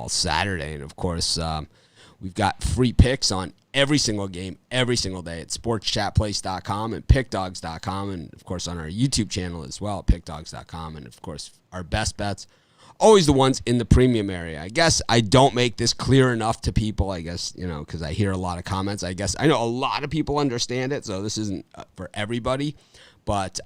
football Saturday. And, of course, we've got free picks on every single game, every single day at sportschatplace.com and pickdogs.com. And, of course, on our YouTube channel as well at pickdogs.com. And, of course, our best bets, always the ones in the premium area. I guess I don't make this clear enough to people, I guess, because I hear a lot of comments. I guess I know a lot of people understand it, so this isn't for everybody. But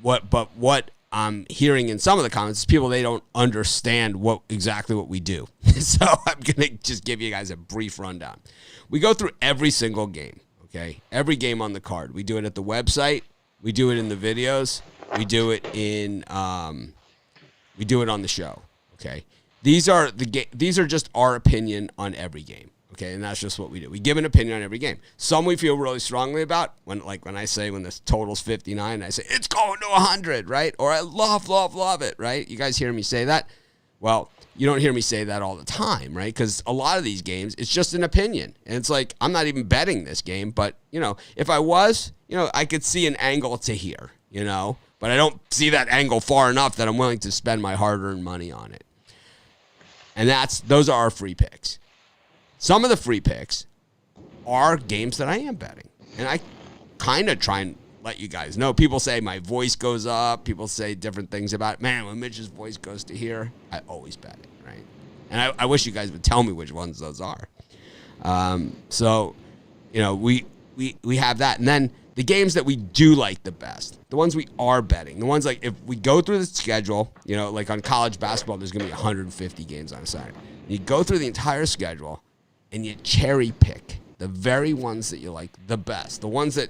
what I'm hearing in some of the comments is people, they don't understand exactly what we do. So I'm going to just give you guys a brief rundown. We go through every single game, okay? Every game on the card. We do it at the website. We do it in the videos. We do it on the show, okay? These are just our opinion on every game. Okay, and that's just what we do. We give an opinion on every game. Some we feel really strongly about. When I say when this total's 59, I say it's going to 100, right? Or I love it, right? You guys hear me say that? Well, you don't hear me say that all the time, right? Because a lot of these games, it's just an opinion, and it's like I'm not even betting this game, but if I was, I could see an angle to here, but I don't see that angle far enough that I'm willing to spend my hard-earned money on it. And those are our free picks. Some of the free picks are games that I am betting. And I kind of try and let you guys know. People say my voice goes up. People say different things about it. Man, when Mitch's voice goes to here, I always bet it, right? And I wish you guys would tell me which ones those are. So, we have that. And then the games that we do like the best, the ones we are betting, the ones like if we go through the schedule, like on college basketball, there's going to be 150 games on a Saturday. You go through the entire schedule, and you cherry pick the very ones that you like the best. The ones that,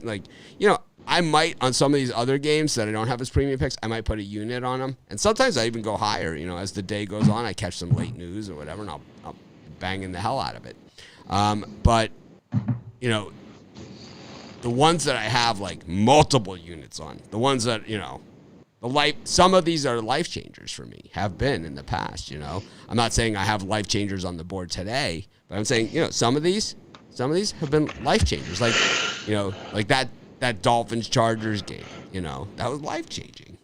I might, on some of these other games that I don't have as premium picks, I might put a unit on them. And sometimes I even go higher. As the day goes on, I catch some late news or whatever, and I'll banging the hell out of it. But, the ones that I have, multiple units on, the ones that, some of these are life changers for me, have been in the past, I'm not saying I have life changers on the board today, but I'm saying, some of these have been life changers. Like that Dolphins-Chargers game, that was life changing,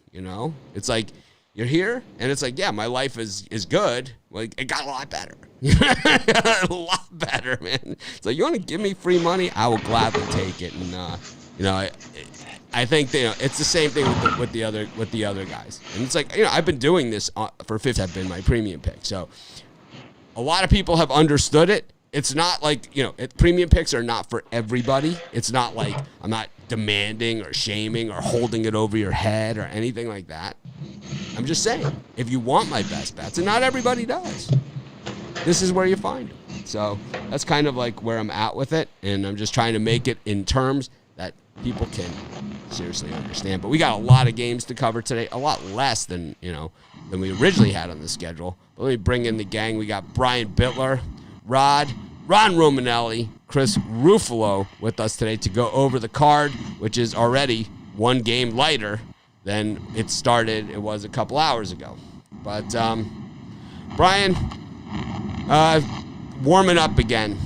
It's like you're here and it's like, yeah, my life is good. It got a lot better. A lot better, man. It's like, you want to give me free money? I will gladly take it. And I think that, it's the same thing with the other guys. And it's like, I've been doing this for 50. Have been my premium pick. So a lot of people have understood it. It's not like, premium picks are not for everybody. It's not like I'm not demanding or shaming or holding it over your head or anything like that. I'm just saying, if you want my best bets, and not everybody does, this is where you find them. So that's kind of like where I'm at with it, and I'm just trying to make it in terms that people can seriously understand. But we got a lot of games to cover today, a lot less than we originally had on the schedule. But let me bring in the gang. We got Brian Bittler, Ron Romanelli, Chris Ruffalo with us today to go over the card, which is already one game lighter than it was a couple hours ago. But Brian, warming up again,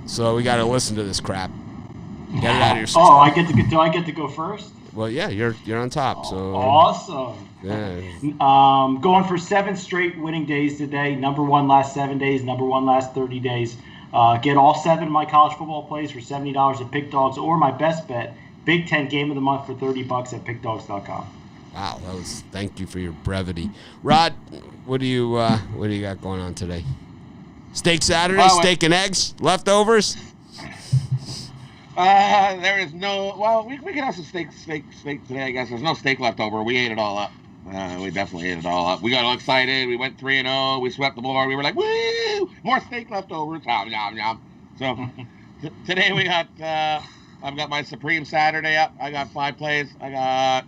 so we got to listen to this crap. Get it out of your system. Do I get to go first? Well, yeah, you're on top. So awesome. Yeah. Going for 7 straight winning days today. Number 1 last 7 days. Number 1 last 30 days. Get all 7 of my college football plays for $70 at Pick Dogs, or my best bet, Big Ten Game of the Month for $30 at pickdogs.com. Wow, thank you for your brevity, Rod. What do you got going on today? Steak Saturday, steak and eggs, leftovers. There is no. Well, we can have some steak today. I guess there's no steak left over. We ate it all up. We definitely ate it all up. We got all excited. We went 3-0. We swept the board. We were like, woo! More steak leftovers. Yum, yum, yum. So today we got. I've got my Supreme Saturday up. I got 5 plays. I got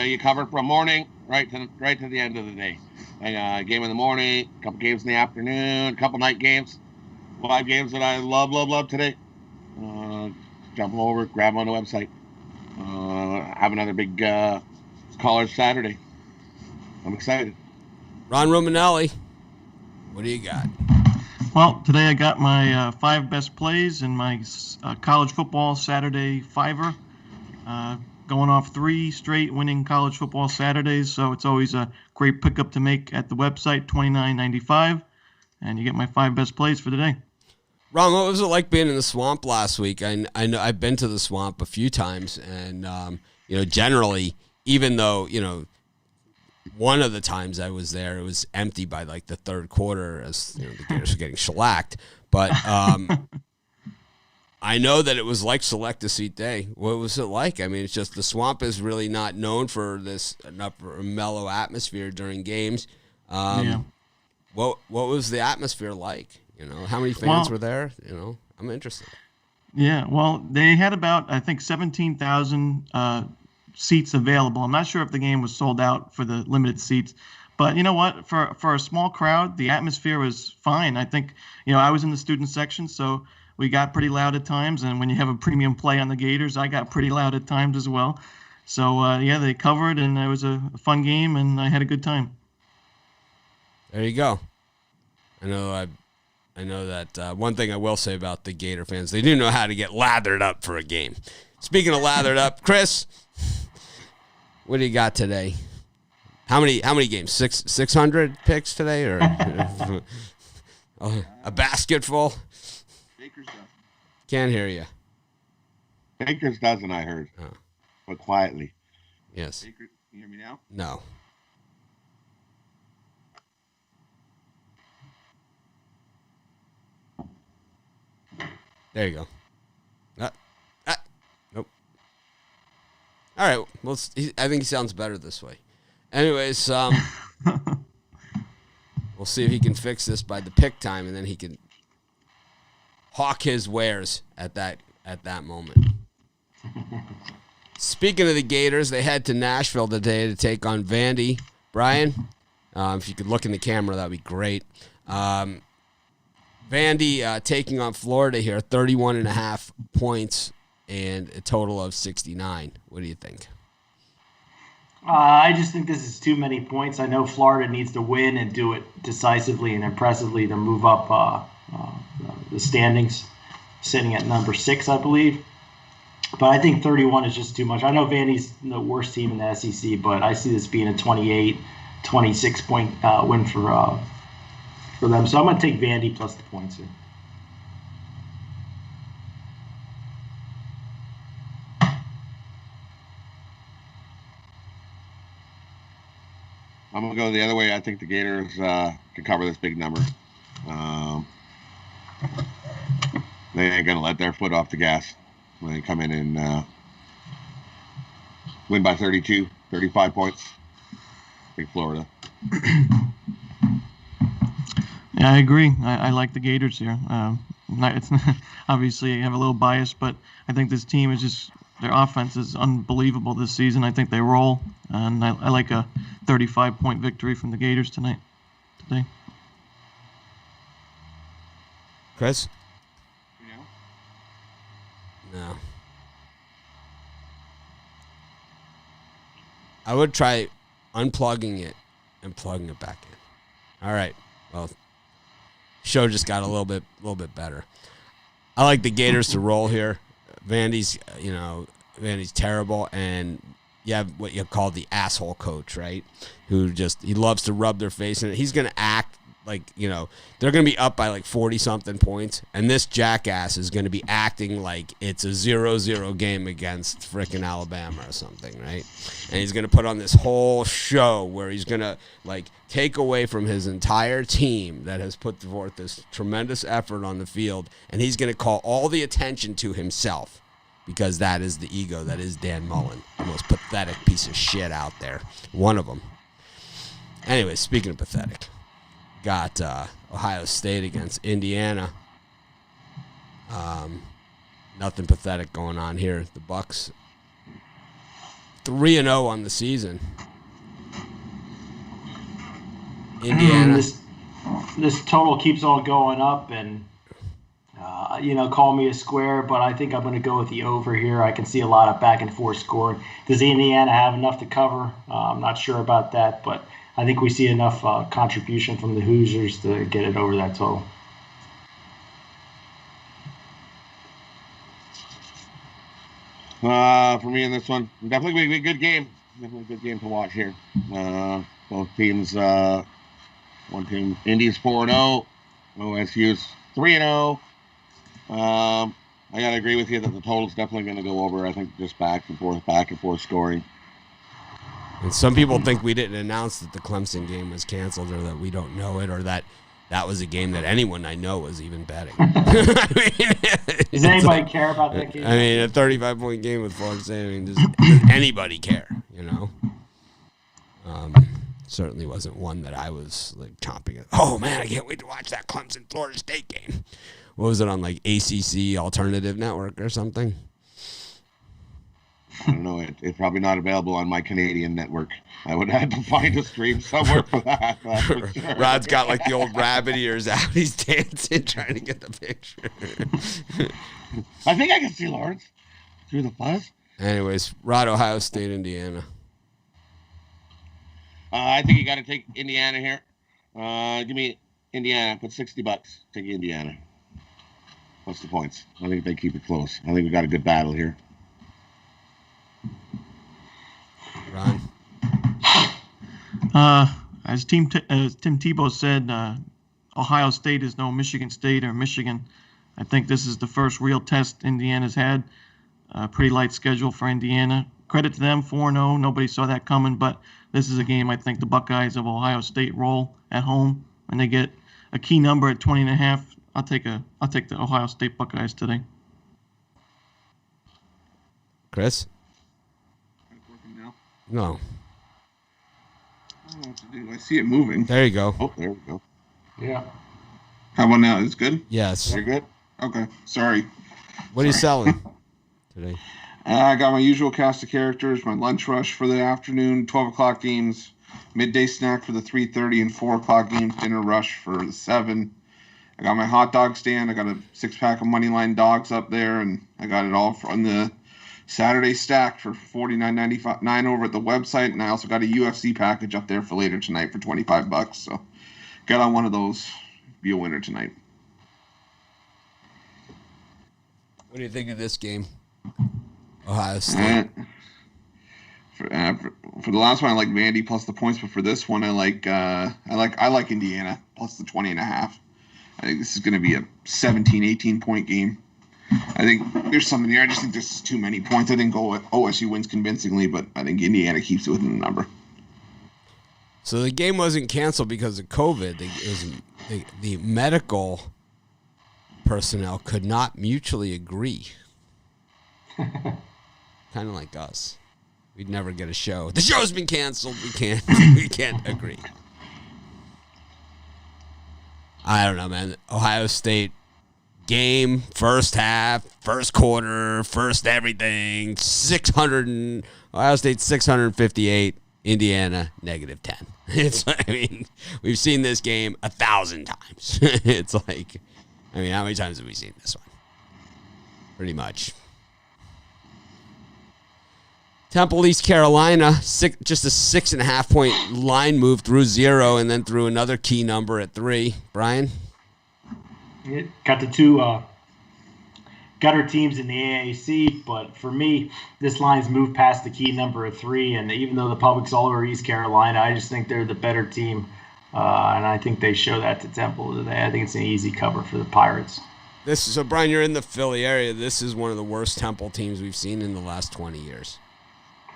you covered from morning right to the end of the day. I got a game in the morning, a couple games in the afternoon, a couple night games. 5 games that I love today. Jump over, grab them on the website. Have another big College Saturday. I'm excited. Ron Romanelli, what do you got? Well, today I got my 5 best plays in my college football Saturday fiver. going off 3 straight winning college football Saturdays, so it's always a great pickup to make at the website, $29.95, and you get my 5 best plays for the day. Ron, what was it like being in the swamp last week? I know I've been to the swamp a few times, and generally, even though one of the times I was there, it was empty by like the third quarter as the Gators were getting shellacked. But I know that it was like Select a Seat Day. What was it like? I mean, it's just the swamp is really not known for this mellow atmosphere during games. What was the atmosphere like? How many fans were there? I'm interested. Yeah, well, they had about, I think, 17,000 seats available. I'm not sure if the game was sold out for the limited seats, but you know what? For a small crowd, the atmosphere was fine. I think, I was in the student section, so we got pretty loud at times, and when you have a premium play on the Gators, I got pretty loud at times as well. So, they covered, and it was a fun game, and I had a good time. There you go. I know that one thing I will say about the Gator fans, they do know how to get lathered up for a game. Speaking of lathered up, Chris, what do you got today? How many games? 600 picks today, or a basket full? Baker's does. Can't hear you. Baker's doesn't, I heard, but quietly. Yes. Baker, you hear me now? No. There you go. Nope. All right. Well, I think he sounds better this way. Anyways, we'll see if he can fix this by the pick time, and then he can hawk his wares at that moment. Speaking of the Gators, they head to Nashville today to take on Vandy. Brian, if you could look in the camera, that would be great. Vandy taking on Florida here, 31.5 points and a total of 69. What do you think? I just think this is too many points. I know Florida needs to win and do it decisively and impressively to move up the standings, sitting at number 6, I believe. But I think 31 is just too much. I know Vandy's the worst team in the SEC, but I see this being a 28, 26-point win for them. So I'm going to take Vandy plus the points here. I'm going to go the other way. I think the Gators can cover this big number. They ain't going to let their foot off the gas when they come in and win by 32, 35 points. I think Florida. Yeah, I agree. I like the Gators here. It's obviously I have a little bias, but I think this team is just, their offense is unbelievable this season. I think they roll, and I like a 35-point victory from the Gators today. Chris? No. I would try unplugging it and plugging it back in. All right. Well, show just got a little bit better. I like the Gators to roll here. Vandy's terrible, and you have what you call the asshole coach, right? Who he loves to rub their face in it. He's going to act like, they're going to be up by like 40-something points, and this jackass is going to be acting like it's a 0-0 game against frickin' Alabama or something, right? And he's going to put on this whole show where he's going to, take away from his entire team that has put forth this tremendous effort on the field, and he's going to call all the attention to himself because that is the ego that is Dan Mullen, the most pathetic piece of shit out there. One of them. Anyway, speaking of pathetic, got Ohio State against Indiana. Nothing pathetic going on here. The Bucks 3-0 on the season. Indiana. This total keeps on going up, and call me a square, but I think I'm going to go with the over here. I can see a lot of back and forth scoring. Does Indiana have enough to cover? I'm not sure about that, but I think we see enough contribution from the Hoosiers to get it over that total. For me in this one, definitely going to be a good game. Definitely a good game to watch here. Both teams, one team, Indy's 4-0, OSU's 3-0. I got to agree with you that the total's definitely going to go over. I think just back and forth scoring. And some people think we didn't announce that the Clemson game was canceled, or that we don't know it, or that was a game that anyone I know was even betting. Does anybody care about that game? I mean, a 35-point game with Florida State. I mean, does anybody care? You know. Certainly wasn't one that I was like chomping at. Oh man, I can't wait to watch that Clemson Florida State game. What was it on, like ACC Alternative Network or something? I don't know. It's probably not available on my Canadian network. I would have to find a stream somewhere for that. For sure. Rod's got like the old rabbit ears out. He's dancing, trying to get the picture. I think I can see Lawrence through the buzz. Anyways, Rod, Ohio State, Indiana. I think you got to take Indiana here. Give me Indiana. Put $60. Take Indiana. What's the points? I think they keep it close. I think we got a good battle here. Ron? As Tim Tebow said, Ohio State is no Michigan State or Michigan. I think this is the first real test Indiana's had. Pretty light schedule for Indiana. Credit to them, 4-0. Nobody saw that coming, but this is a game I think the Buckeyes of Ohio State roll at home, and they get a key number at 20.5. I'll take the Ohio State Buckeyes today. Chris? No. I don't know what to do. I see it moving. There you go. Oh, there we go. Yeah. How about now? It's good? Yes. You're good? Okay. Sorry. What are you selling today? I got my usual cast of characters, my lunch rush for the afternoon, 12 o'clock games, midday snack for the 3:30 and 4 o'clock games, dinner rush for the 7. I got my hot dog stand. I got a 6-pack of Moneyline dogs up there, and I got it all from the Saturday stack for $49.95 over at the website, and I also got a UFC package up there for later tonight for $25. So get on one of those. Be a winner tonight. What do you think of this game? Ohio State. For the last one, I like Vandy plus the points, but for this one, I like Indiana plus the 20.5. I think this is going to be a 17, 18 point game. I think there's something here. I just think there's too many points. I think OSU wins convincingly, but I think Indiana keeps it within the number. So the game wasn't canceled because of COVID. The medical personnel could not mutually agree. Kind of like us. We'd never get a show. The show's been canceled. We can't agree. I don't know, man. Ohio State game, first half, first quarter, first everything. Ohio State 658, Indiana -10. We've seen this game 1,000 times. It's like, how many times have we seen this one? Pretty much. Temple, East Carolina, just a 6.5 point line move through 0 and then through another key number at 3. Brian? It got the two gutter teams in the AAC, but for me, this line's moved past the key number of 3, and even though the public's all over East Carolina, I just think they're the better team, and I think they show that to Temple today. I think it's an easy cover for the Pirates. So, Brian, you're in the Philly area. This is one of the worst Temple teams we've seen in the last 20 years.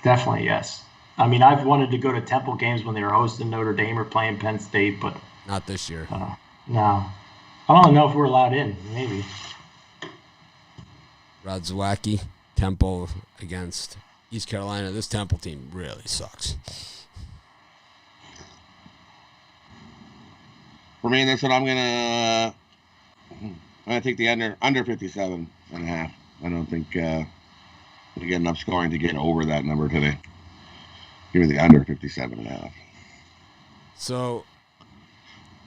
Definitely, yes. I've wanted to go to Temple games when they were hosting Notre Dame or playing Penn State, but not this year. No. I don't know if we're allowed in. Maybe. Rod Zawacki, Temple against East Carolina. This Temple team really sucks. For me, that's what I'm gonna take the under 57.5. I don't think we get enough scoring to get over that number today. Give me the under 57.5. So,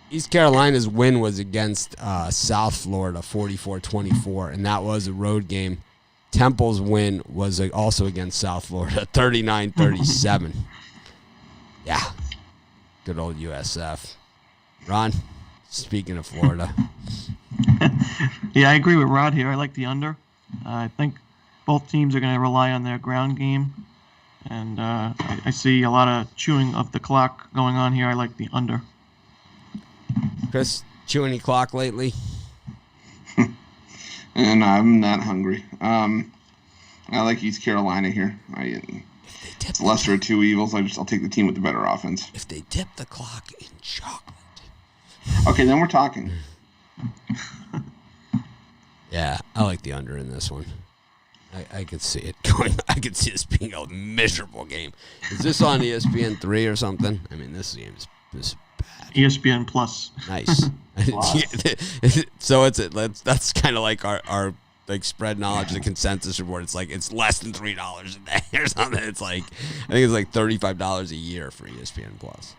East Carolina's win was against South Florida, 44-24, and that was a road game. Temple's win was also against South Florida, 39-37. Yeah, good old USF. Ron, speaking of Florida. Yeah, I agree with Rod here. I like the under. I think Both teams are going to rely on their ground game. And I see a lot of chewing of the clock going on here. I like the under. Chris, chew any clock lately? And I'm not hungry. I like East Carolina here. It's lesser of two evils. I'll take the team with the better offense. If they dip the clock in chocolate. Okay, then we're talking. Yeah, I like the under in this one. I could see it going. I could see this being a miserable game. Is this on ESPN 3 or something? I mean, this game is bad. ESPN Plus. Nice. So that's kind of like our like spread knowledge, the consensus report. It's like it's less than $3 a day or something. It's like I think it's like $35 a year for ESPN Plus.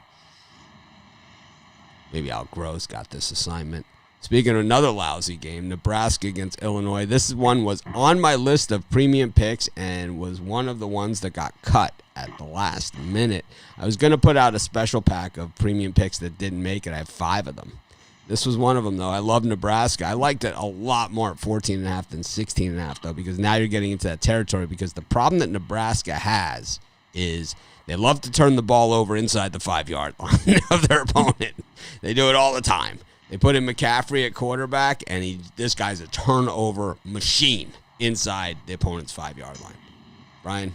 Maybe Al Gross got this assignment. Speaking of another lousy game, Nebraska against Illinois. This one was on my list of premium picks and was one of the ones that got cut at the last minute. I was going to put out a special pack of premium picks that didn't make it. I have 5 of them. This was one of them, though. I love Nebraska. I liked it a lot more at 14.5 than 16.5, though, because now you're getting into that territory. Because the problem that Nebraska has is they love to turn the ball over inside the 5-yard line of their opponent. They do it all the time. They put in McCaffrey at quarterback, and this guy's a turnover machine inside the opponent's 5-yard line. Brian,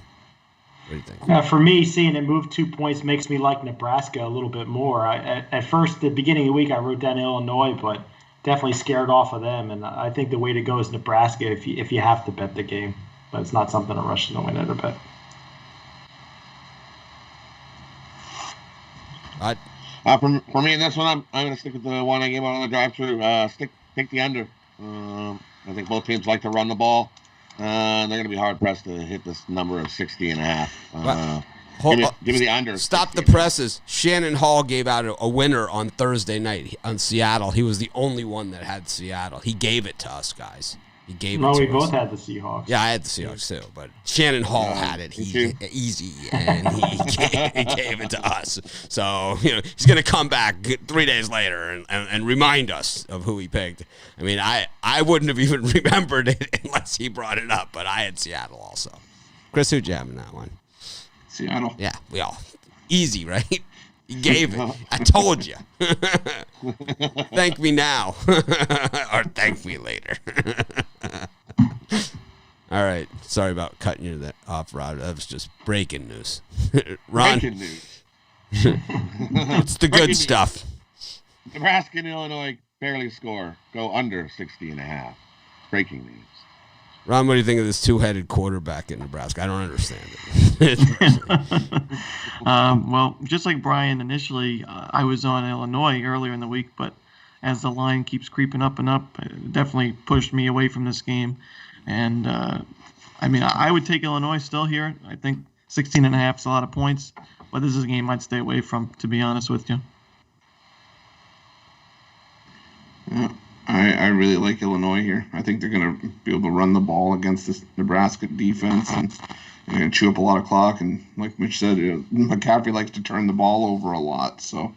what do you think? For me, seeing it move 2 points makes me like Nebraska a little bit more. At first, the beginning of the week, I wrote down Illinois, but definitely scared off of them. And I think the way to go is Nebraska if you have to bet the game. But it's not something to rush to win it or bet. For me in this one, I'm going to stick with the one I gave out on the drive-through. Take the under. I think both teams like to run the ball. They're going to be hard-pressed to hit this number of 60.5. Give me the under. Stop the presses. Shannon Hall gave out a winner on Thursday night on Seattle. He was the only one that had Seattle. He gave it to us, guys. He gave it to us. No, we both had the Seahawks. Yeah, I had the Seahawks too, but Shannon Hall had it easy, and he gave it to us. So he's going to come back 3 days later and remind us of who he picked. I mean, I wouldn't have even remembered it unless he brought it up, but I had Seattle also. Chris, who'd you have in that one? Seattle. Yeah, we all easy, right? He gave it. I told you. Thank me now, or thank me later. All right. Sorry about cutting you off, Rod. That was just breaking news. Ron, Breaking news. It's the good stuff. Nebraska and Illinois barely score. Go under 60.5. Breaking news. Ron, what do you think of this two-headed quarterback in Nebraska? I don't understand it. Well, just like Brian, initially I was on Illinois earlier in the week, but as the line keeps creeping up and up, it definitely pushed me away from this game. And, I would take Illinois still here. I think 16.5 is a lot of points, but this is a game I'd stay away from, to be honest with you. Yeah, I really like Illinois here. I think they're going to be able to run the ball against this Nebraska defense and they're going to chew up a lot of clock. And like Mitch said, McCaffrey likes to turn the ball over a lot. So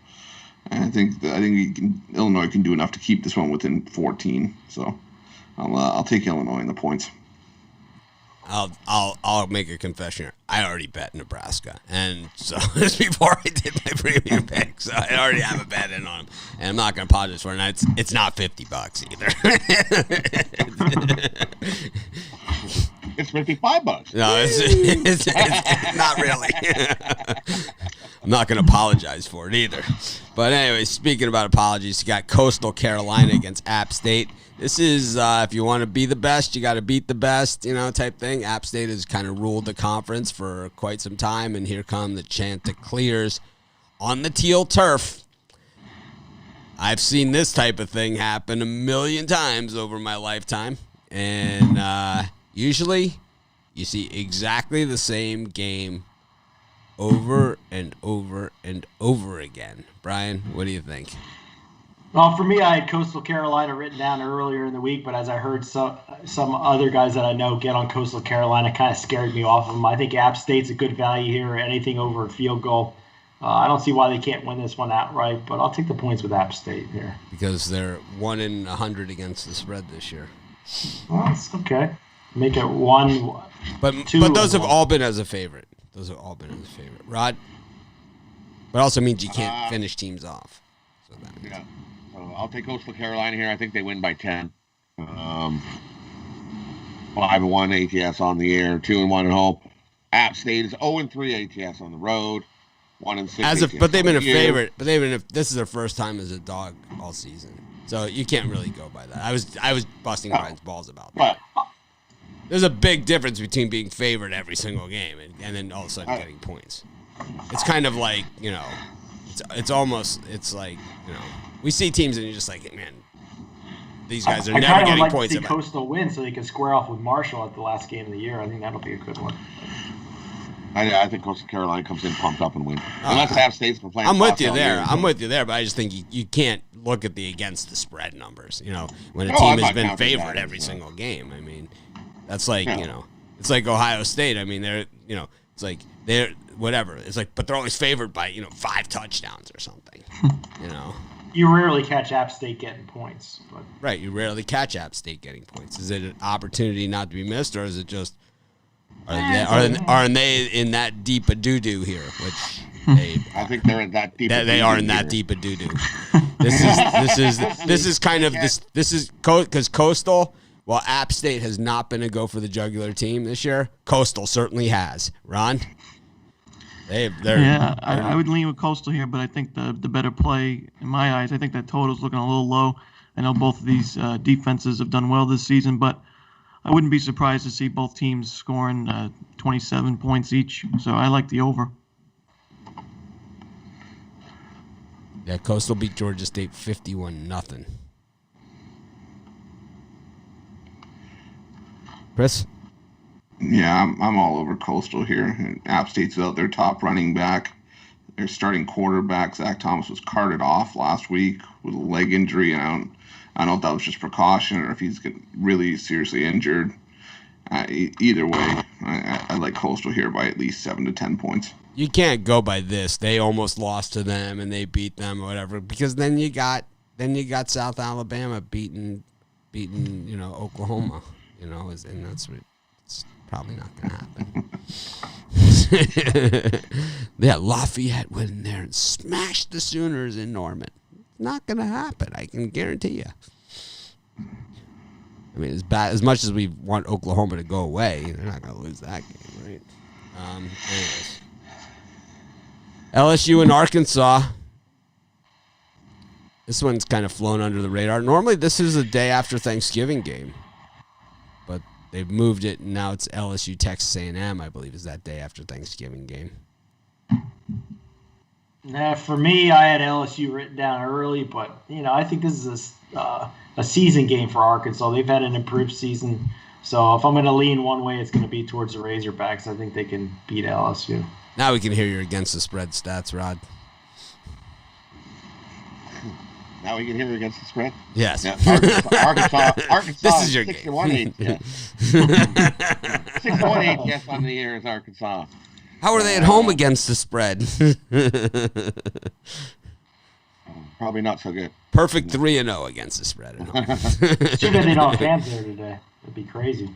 I think Illinois can do enough to keep this one within 14. So I'll take Illinois in the points. I'll make a confession here. I already bet Nebraska, and so this before I did my premium pick, so I already have a bet in on them, and I'm not going to apologize for it. It's not $50 either. It's $55. No, it's not really. I'm not going to apologize for it either. But anyway, speaking about apologies, you got Coastal Carolina against App State. This is, if you want to be the best, you got to beat the best, type thing. App State has kind of ruled the conference for quite some time, and here come the Chanticleers on the teal turf. I've seen this type of thing happen a million times over my lifetime, and usually you see exactly the same game over and over and over again. Brian, what do you think? Well, for me, I had Coastal Carolina written down earlier in the week, but as I heard some other guys that I know get on Coastal Carolina, kind of scared me off of them. I think App State's a good value here, anything over a field goal. I don't see why they can't win this one outright, but I'll take the points with App State here. Because they're 1 in 100 against the spread this year. Well, that's okay. Make it 1. But 2 but those and have 1. all been as a favorite. Those have all been as a favorite. Rod? But also means you can't finish teams off. So that means. Yeah. I'll take Coastal Carolina here. I think they win by 10. 5-1 ATS on the year, 2-1 at home. App State is 0-3 ATS on the road, 1-6. But they've been a favorite. But this is their first time as a dog all season, so you can't really go by that. I was busting Brian's balls about that. But There's a big difference between being favored every single game and then all of a sudden getting points. It's kind of like, it's almost like, we see teams and you're just like, man, these guys are never getting like points. To see Coastal win so they can square off with Marshall at the last game of the year. I think that'll be a good one. I think Coastal Carolina comes in pumped up and wins. Unless App State's been playing. I'm with you there. But I just think you can't look at the against the spread numbers. When a team has been favored every single game. I mean, that's like it's like Ohio State. I mean, it's like they're whatever. It's like, but they're always favored by 5 touchdowns or something. You rarely catch App State getting points. But. Right, you rarely catch App State getting points. Is it an opportunity not to be missed, or is it just are they in that deep a doo-doo here? Which I think they're in that deep. They are in that deep a doo-doo. This is kind of this is because Coastal. While App State has not been a go for the jugular team this year, Coastal certainly has. Ron. I would lean with Coastal here, but I think the better play in my eyes. I think that total's looking a little low. I know both of these defenses have done well this season, but I wouldn't be surprised to see both teams scoring 27 points each. So I like the over. Yeah, Coastal beat Georgia State 51-0. Chris? Yeah, I'm all over Coastal here. App State's without their top running back. Their starting quarterback, Zach Thomas, was carted off last week with a leg injury. I don't know if that was just precaution or if he's really seriously injured. Either way, I like Coastal here by at least 7 to 10 points. You can't go by this. They almost lost to them and they beat them or whatever, because then you got South Alabama beating Oklahoma. And that's what it's probably not going to happen. Yeah, Lafayette went in there and smashed the Sooners in Norman. Not going to happen. I can guarantee you. I mean, as much as we want Oklahoma to go away, they're not going to lose that game, right? Anyways, LSU and Arkansas. This one's kind of flown under the radar. Normally, this is a day after Thanksgiving game. They've moved it, and now it's LSU Texas A&M, I believe, is that day after Thanksgiving game. Now, for me, I had LSU written down early, but I think this is a season game for Arkansas. They've had an improved season, so if I'm going to lean one way, it's going to be towards the Razorbacks. I think they can beat LSU. Now we can hear your against the spread stats, Rod. Now we can hear against the spread? Yes. Yeah, Arkansas This is your 6-1 game. 6-1 ATS on the year is Arkansas. How are they at home against the spread? Probably not so good. Perfect 3-0 against the spread. Too bad they don't have fans there today. It'd be crazy.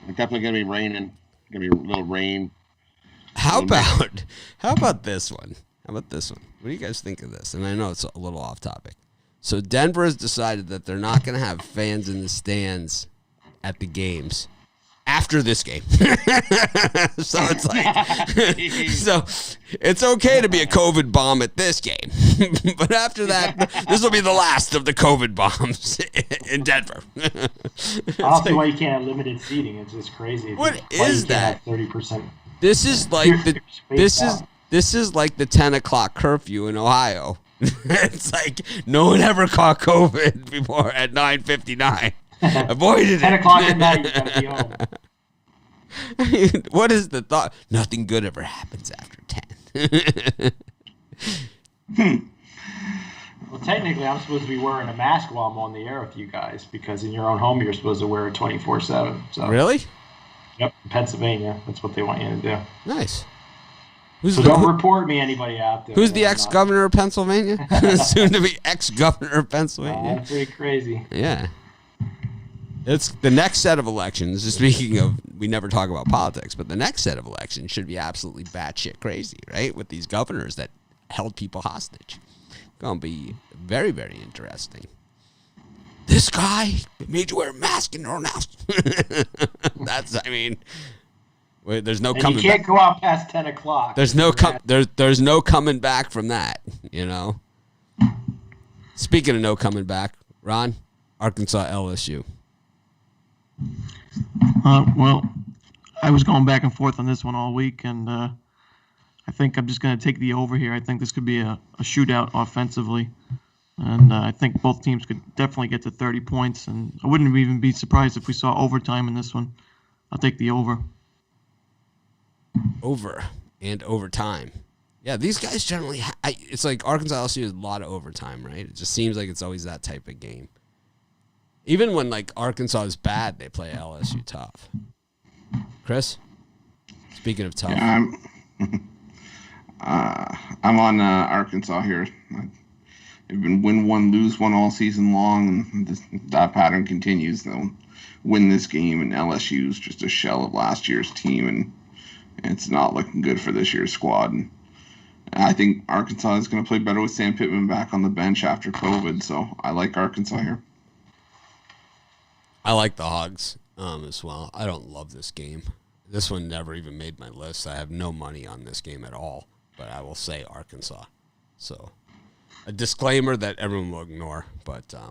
It's definitely going to be raining. Going to be a little rain. How about this one? What do you guys think of this? And I know it's a little off topic. So Denver has decided that they're not going to have fans in the stands at the games after this game. So it's like, so it's okay to be a COVID bomb at this game, but after that, this will be the last of the COVID bombs in Denver. I don't see why you can't have limited seating. It's just crazy. What is that? 30%. This is like This is like the 10 o'clock curfew in Ohio. It's like no one ever caught COVID before at 9:59. Avoided it. 10 o'clock at night, you gotta be home. I mean, what is the thought? Nothing good ever happens after 10. Well, technically, I'm supposed to be wearing a mask while I'm on the air with you guys because in your own home, you're supposed to wear it 24/7. So. Really? Yep, in Pennsylvania. That's what they want you to do. Nice. So don't report me, anybody out there. Who's the ex-governor of Pennsylvania? Soon to be ex-governor of Pennsylvania. That's pretty crazy. Yeah. It's the next set of elections. Speaking of, we never talk about politics, but the next set of elections should be absolutely batshit crazy, right? With these governors that held people hostage. Gonna be very, very interesting. This guy made you wear a mask in your own house. That's, I mean, there's no coming back. You can't go out past 10 o'clock. There's no coming back from that, you know. Speaking of no coming back, Ron, Arkansas LSU. Well, I was going back and forth on this one all week, and I think I'm just going to take the over here. I think this could be a shootout offensively, and I think both teams could definitely get to 30 points, and I wouldn't even be surprised if we saw overtime in this one. I'll take the over. Over and overtime. Yeah, these guys generally, it's like Arkansas LSU is a lot of overtime, right? It just seems like it's always that type of game. Even when, like, Arkansas is bad, they play LSU tough. Chris? Speaking of tough. Yeah, I'm on Arkansas here. They've been win one, lose one all season long, and that pattern continues. They'll win this game, and LSU is just a shell of last year's team, and it's not looking good for this year's squad. And I think Arkansas is going to play better with Sam Pittman back on the bench after COVID, so I like Arkansas here. I like the Hogs as well. I don't love this game. This one never even made my list. I have no money on this game at all, but I will say Arkansas. So a disclaimer that everyone will ignore, but I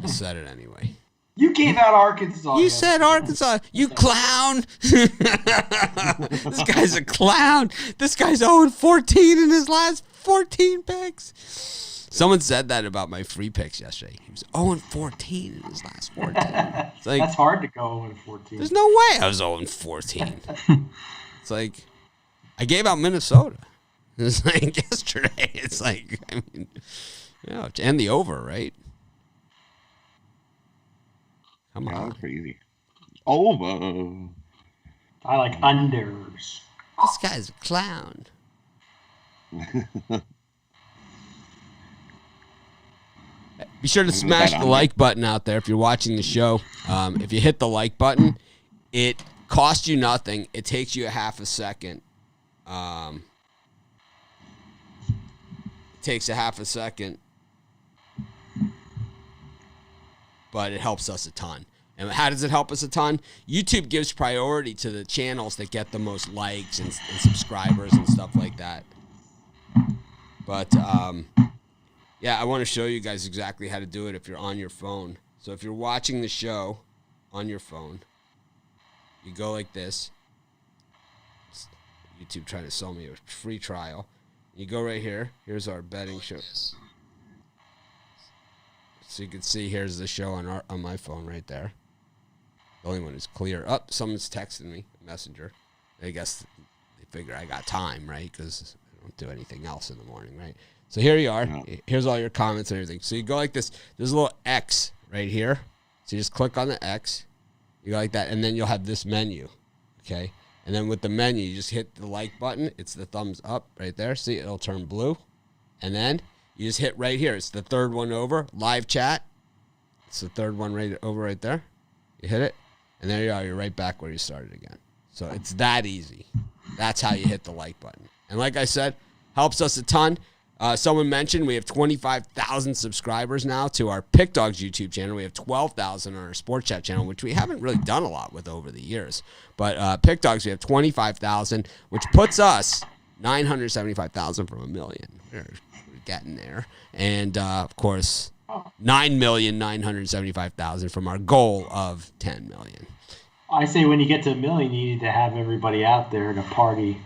said it anyway. You gave out Arkansas. You said Arkansas. You clown. This guy's a clown. This guy's 0-14 in his last 14 picks. Someone said that about my free picks yesterday. He was 0-14 in his last 14. It's like, that's hard to go 0-14. There's no way I was 0-14. It's like, I gave out Minnesota. It's like yesterday. It's like, I mean, yeah, and the over, right? Come on. That's crazy. Over. I like unders. This guy's a clown. Be sure to smash the like button out there if you're watching the show. If you hit the like button, it costs you nothing. It takes you a half a second. It takes a half a second, but it helps us a ton. And how does it help us a ton? YouTube gives priority to the channels that get the most likes and subscribers and stuff like that. But yeah, I want to show you guys exactly how to do it if you're on your phone. So if you're watching the show on your phone, you go like this. YouTube trying to sell me a free trial. You go right here. Here's our betting show. So you can see here's the show on my phone right there. The only one is clear. Oh, someone's texting me, Messenger. I guess they figure I got time, right? Because I don't do anything else in the morning, right? So here you are. Yeah. Here's all your comments and everything. So you go like this. There's a little X right here. So you just click on the X. You go like that, and then you'll have this menu, okay? And then with the menu, you just hit the like button. It's the thumbs up right there. See, it'll turn blue. And then you just hit right here. It's the third one over. Live chat. It's the third one right over right there. You hit it, and there you are. You're right back where you started again. So it's that easy. That's how you hit the like button. And like I said, helps us a ton. Someone mentioned we have 25,000 subscribers now to our Pick Dogs YouTube channel. We have 12,000 on our Sports Chat channel, which we haven't really done a lot with over the years. But Pick Dogs, we have 25,000, which puts us 975,000 from 1 million. We're getting there. And, of course, 9,975,000 from our goal of 10 million. I say when you get to 1 million, you need to have everybody out there in a party.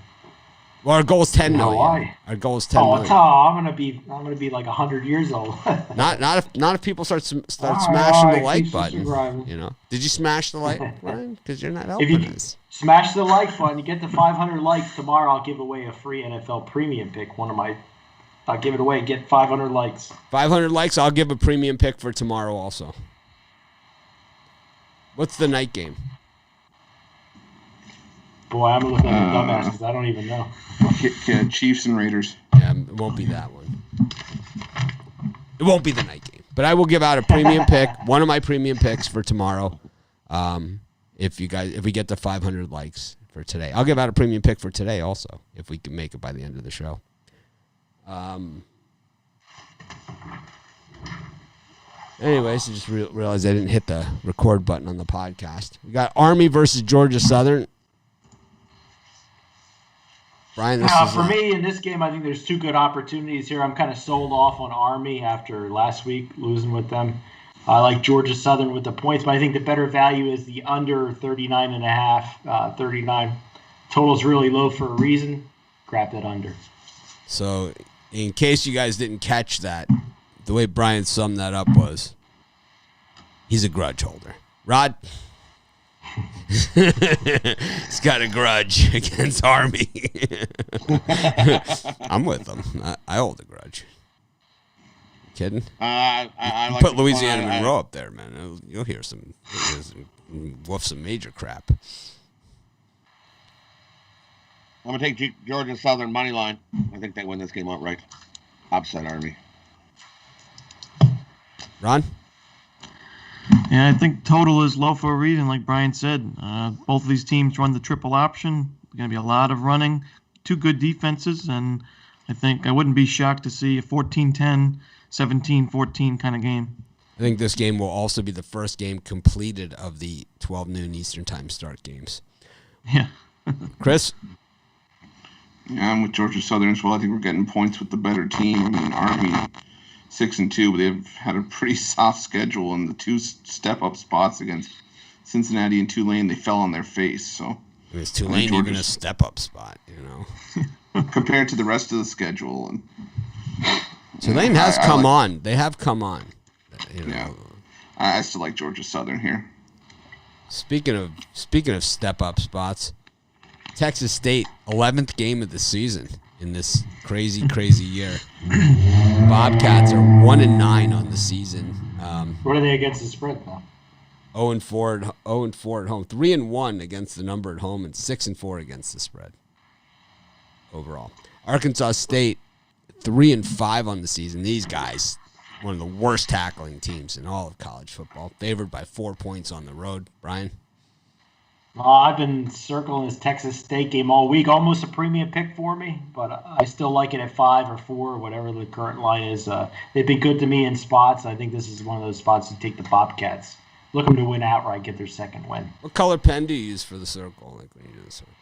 Well, our goal is 10 million. Our goal is 10 million. I'm gonna be like 100 years old. not if people start smashing the like button. You know, did you smash the like button? Because you're not helping us. Smash the like button. You get to 500 likes tomorrow. I'll give away a free NFL premium pick. I'll give it away. Get 500 likes. 500 likes. I'll give a premium pick for tomorrow also. What's the night game? Boy, I'm looking at the dumbass because I don't even know. Chiefs and Raiders. Yeah, it won't be that one. It won't be the night game. But I will give out a premium pick, one of my premium picks for tomorrow. If we get to 500 likes for today, I'll give out a premium pick for today also, if we can make it by the end of the show. Anyways, I just realized I didn't hit the record button on the podcast. We got Army versus Georgia Southern. Brian, this is for me in this game, I think there's two good opportunities here. I'm kind of sold off on Army after last week losing with them. I like Georgia Southern with the points, but I think the better value is the under 39.5. 39 total's really low for a reason. Grab that under. So, in case you guys didn't catch that, the way Brian summed that up was, he's a grudge holder. Rod, he's got a grudge against Army. I'm with him. I hold a grudge. Kidding? I like Put Louisiana Monroe up there, man. You'll hear some major crap. I'm going to take Georgia Southern money line. I think they win this game outright. Upset Army. Ron? Yeah, I think total is low for a reason, like Brian said. Both of these teams run the triple option. There's going to be a lot of running. Two good defenses, and I think I wouldn't be shocked to see a 14-10, 17-14 kind of game. I think this game will also be the first game completed of the 12 noon Eastern Time start games. Yeah. Chris? Yeah, I'm with Georgia Southern as well. I think we're getting points with the better team. I mean, Army 6-2, but they've had a pretty soft schedule, and the two step-up spots against Cincinnati and Tulane, they fell on their face. So is Tulane even a step-up spot, you know? Compared to the rest of the schedule. And Tulane has come on. They have come on. You know. Yeah, I still like Georgia Southern here. Speaking of step-up spots, Texas State, 11th game of the season in this crazy, crazy year. Bobcats are 1-9 on the season. What are they against the spread now? 0-4 at home, 3-1 against the number at home, and 6-4 against the spread overall. Arkansas State, 3-5 on the season. These guys, one of the worst tackling teams in all of college football, favored by 4 points on the road. Brian? I've been circling this Texas State game all week. Almost a premium pick for me, but I still like it at 5 or 4, or whatever the current line is. They've been good to me in spots. I think this is one of those spots to take the Bobcats. Look them to win outright, get their second win. What color pen do you use for the circle? Like when you do the circle?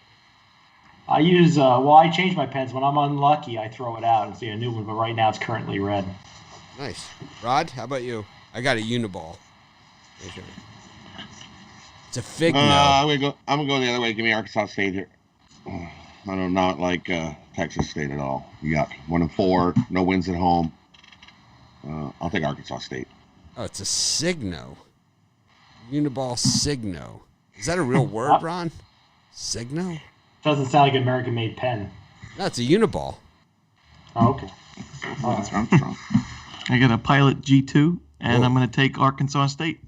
I use, I change my pens. When I'm unlucky, I throw it out and see a new one, but right now it's currently red. Nice. Rod, how about you? I got a Uniball. Okay. It's a fig I'm gonna go the other way. Give me Arkansas State here. I do not like Texas State at all. Yuck. 1-4, no wins at home. I'll take Arkansas State. Oh, it's a Signo. Uniball Signo. Is that a real word, Ron? Signo? Doesn't sound like an American-made pen. No, it's a Uniball. Oh, okay. That's Armstrong. I got a Pilot G2, and I'm going to take Arkansas State.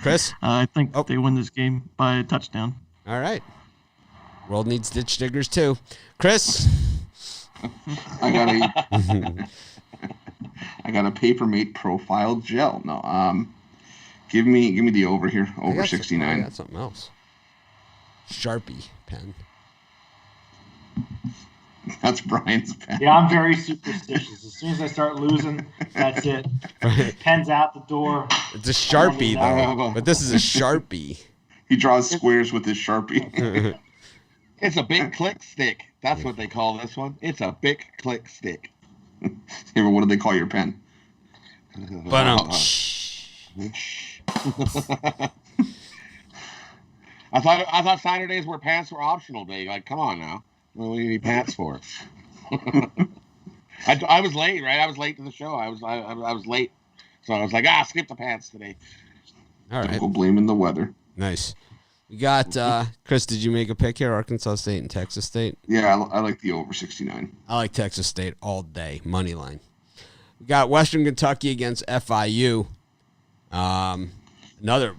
Chris? I think they win this game by a touchdown. All right. World needs ditch diggers, too. Chris? I got a Papermate Profile Gel. No, give me the over here, over 69. I got something else. Sharpie pen. That's Brian's pen. Yeah, I'm very superstitious. As soon as I start losing, that's it. Pen's out the door. It's a Sharpie, though. But this is a Sharpie. He draws squares with his Sharpie. It's a big click stick. That's what they call this one. It's a big click stick. Yeah, but what do they call your pen? But I thought Saturdays were pants were optional day. Like, come on now. What do you need pants for? I was late, right? I was late to the show. I was late, so I was like, skip the pants today. All right. Don't go blaming the weather. Nice. We got Chris. Did you make a pick here? Arkansas State and Texas State. Yeah, I like the over 69. I like Texas State all day. Money line. We got Western Kentucky against FIU. Another,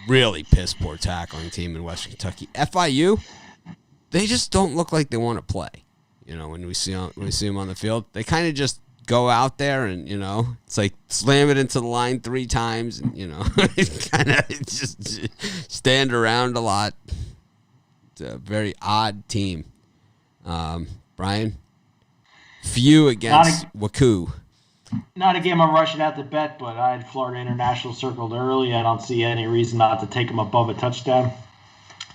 really piss poor tackling team in Western Kentucky. FIU, they just don't look like they want to play. You know, when we see them on the field, they kind of just go out there and, it's like slam it into the line 3 times and, kind of just stand around a lot. It's a very odd team. Brian? Few against Waku. Not a game I'm rushing out to bet, but I had Florida International circled early. I don't see any reason not to take them above a touchdown.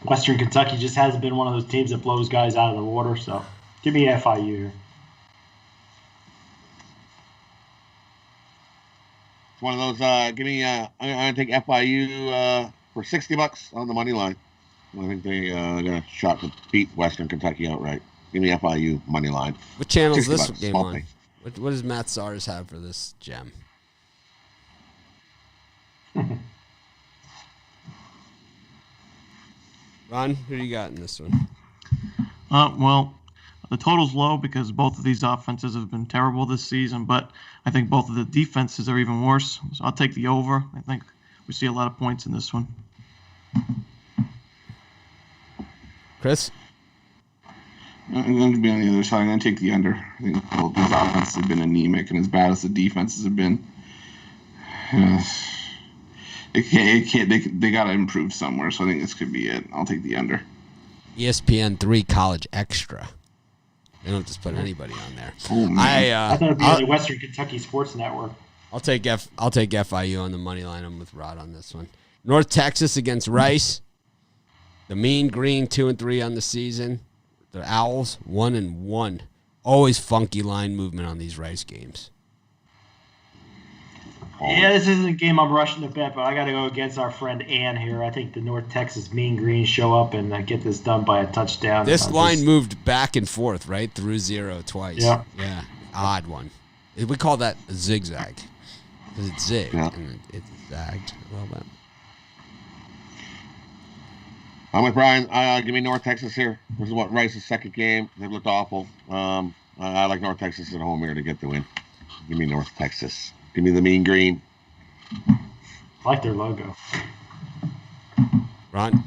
Western Kentucky just hasn't been one of those teams that blows guys out of the water, so give me FIU here. It's one of those. Give me. I'm gonna take FIU for $60 on the money line. I think they got a shot to beat Western Kentucky outright. Give me FIU money line. What channel is this game small on? thing. What does Matt Sars have for this gem? Ron, who do you got in this one? Well, the total's low because both of these offenses have been terrible this season, but I think both of the defenses are even worse. So I'll take the over. I think we see a lot of points in this one. Chris? I'm going to be on the other side. I'm going to take the under. I think both these offenses have been anemic, and as bad as the defenses have been, they got to improve somewhere. So I think this could be it. I'll take the under. ESPN 3 College Extra. They don't just put anybody on there. Oh, man. I thought it'd be on the Western Kentucky Sports Network. I'll take FIU on the money line. I'm with Rod on this one. North Texas against Rice. The Mean Green 2-3 on the season. The Owls 1-1. Always funky line movement on these Rice games. Yeah, this isn't a game I'm rushing to bet, but I got to go against our friend Ann here. I think the North Texas Mean Green show up and get this done by a touchdown. This line moved back and forth, right? Through 0 twice. Yeah. Yeah. Odd one. We call that a zigzag. Because it zigged and it zagged a little bit. I'm with Brian. Give me North Texas here. This is what Rice's second game. They've looked awful. I like North Texas at home here to get the win. Give me North Texas. Give me the Mean Green. I like their logo. Ron?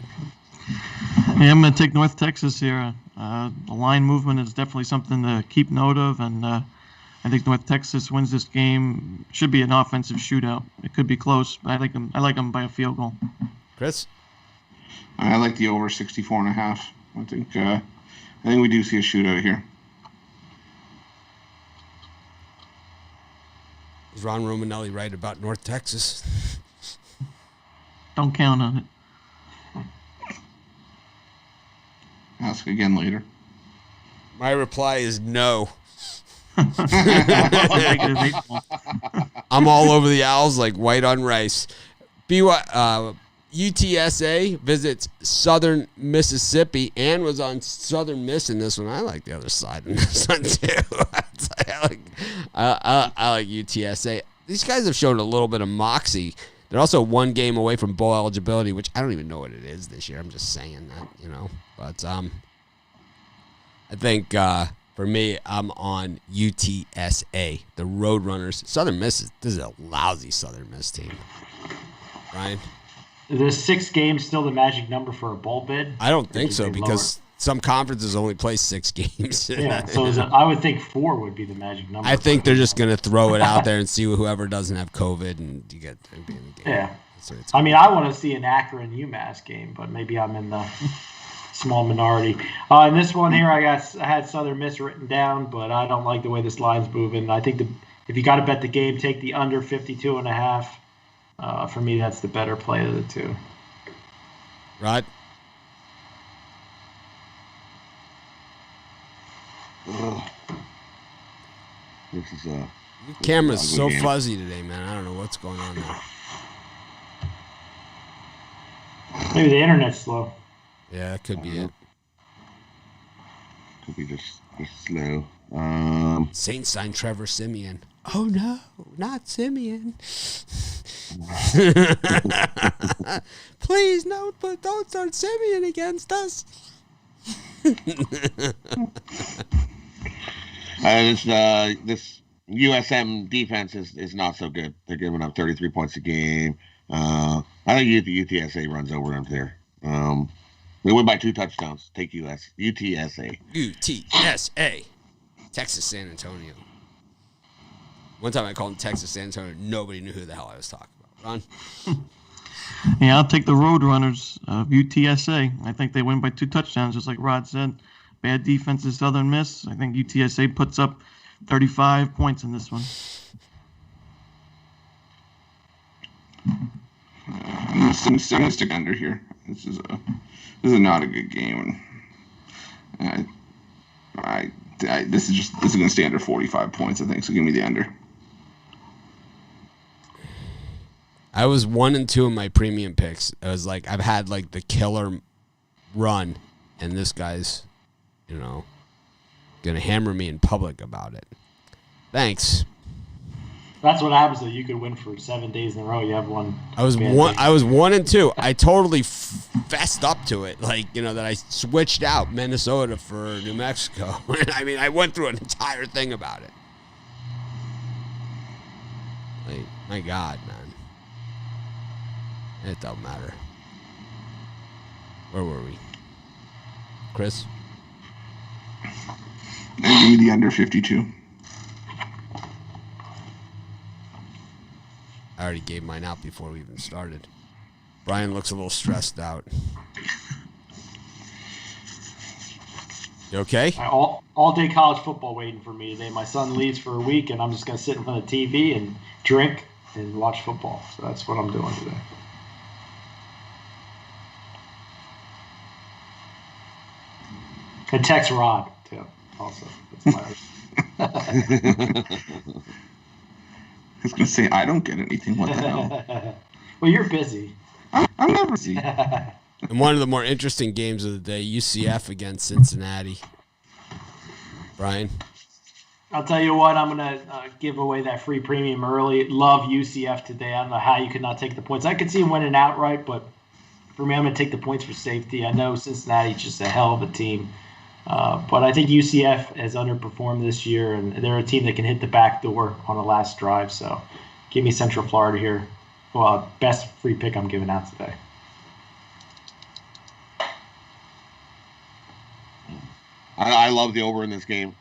Yeah, I'm going to take North Texas here. The line movement is definitely something to keep note of, and I think North Texas wins this game. Should be an offensive shootout. It could be close, but I like them by a field goal. Chris? I like the over 64.5. I think we do see a shootout here. Is Ron Romanelli right about North Texas? Don't count on it. Ask again later. My reply is no. Negative 8 ball. I'm all over the Owls like white on rice. UTSA visits Southern Mississippi and was on Southern Miss in this one. I like the other side in this one too. I like UTSA. These guys have shown a little bit of moxie. They're also one game away from bowl eligibility, which I don't even know what it is this year. I'm just saying that, But I think for me, I'm on UTSA, the Roadrunners. Southern Miss this is a lousy Southern Miss team. Brian? Is 6 games still the magic number for a bowl bid? I don't think so because some conferences only play 6 games. Yeah, so I would think 4 would be the magic number. I think they're just going to throw it out there and see whoever doesn't have COVID and you get to be in the game. Yeah. I mean, I want to see an Akron UMass game, but maybe I'm in the small minority. In this one here, I had Southern Miss written down, but I don't like the way this line's moving. I think if you got to bet the game, take the under 52.5. For me, that's the better play of the two. Rod? This is Your camera's so fuzzy today, man. I don't know what's going on there. Maybe the internet's slow. Yeah, that could be it. Could be just slow. Saints signed Trevor Simeon. Oh no, not Simeon. Please, no, but don't start Simeon against us. This USM defense is not so good. They're giving up 33 points a game. I think UTSA runs over them there. We win by 2 touchdowns. Take UTSA. UTSA. Texas San Antonio. One time I called them Texas San Antonio. Nobody knew who the hell I was talking about. Ron? Yeah, I'll take the Roadrunners of UTSA. I think they win by 2 touchdowns, just like Rod said. Bad defense is Southern Miss. I think UTSA puts up 35 points in this one. I'm gonna stick under here. This is not a good game. This is gonna stay under 45 points, I think. So give me the under. I was 1-2 in my premium picks. I was like, I've had like the killer run, and this guy's, gonna hammer me in public about it. Thanks. That's what happens. That you could win for 7 days in a row. You have one. I was 1-2. I totally fessed up to it, that I switched out Minnesota for New Mexico. I mean, I went through an entire thing about it. Like, my God, man. It don't matter. Where were we? Chris? Give me the under 52. I already gave mine out before we even started. Brian looks a little stressed out. You okay? All day college football waiting for me today. My son leaves for a week, and I'm just going to sit in front of the TV and drink and watch football. So that's what I'm doing today. And text Rod, too, also. That's my I was going to say, I don't get anything. What the hell? Well, you're busy. I'm never busy. And one of the more interesting games of the day, UCF against Cincinnati. Brian? I'll tell you what, I'm going to give away that free premium early. Love UCF today. I don't know how you could not take the points. I could see them winning outright, but for me, I'm going to take the points for safety. I know Cincinnati's just a hell of a team. But I think UCF has underperformed this year, and they're a team that can hit the back door on the last drive. So give me Central Florida here. Well, best free pick I'm giving out today. I love the over in this game.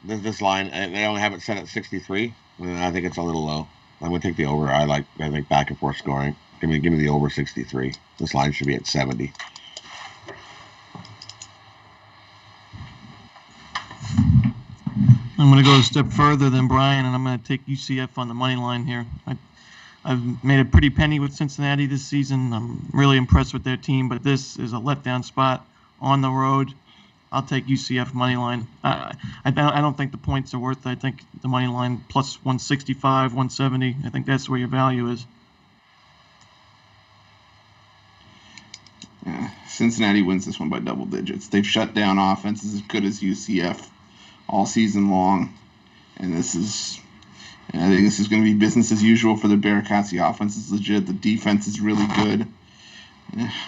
This line, they only have it set at 63. I think it's a little low. I'm going to take the over. I think back and forth scoring. Give me the over 63. This line should be at 70. I'm going to go a step further than Brian, and I'm going to take UCF on the money line here. I've made a pretty penny with Cincinnati this season. I'm really impressed with their team, but this is a letdown spot on the road. I'll take UCF money line. I don't think the points are worth it. I think the money line plus 165, 170. I think that's where your value is. Yeah, Cincinnati wins this one by double digits. They've shut down offenses as good as UCF all season long, and I think this is going to be business as usual for the Bearcats. The offense is legit. The defense is really good.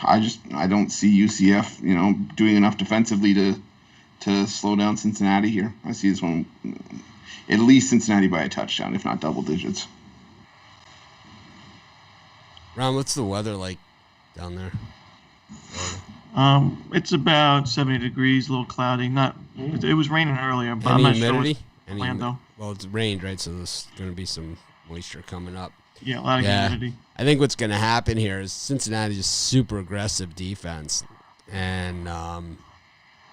I don't see UCF, doing enough defensively to slow down Cincinnati here. I see this one, at least Cincinnati by a touchdown, if not double digits. Ron, what's the weather like down there? It's about 70 degrees, a little cloudy. It was raining earlier, but Any I'm not humidity? sure what's planned, though. Well, it's rained, right? So there's going to be some moisture coming up. Yeah, a lot of humidity. I think what's going to happen here is Cincinnati's super aggressive defense, and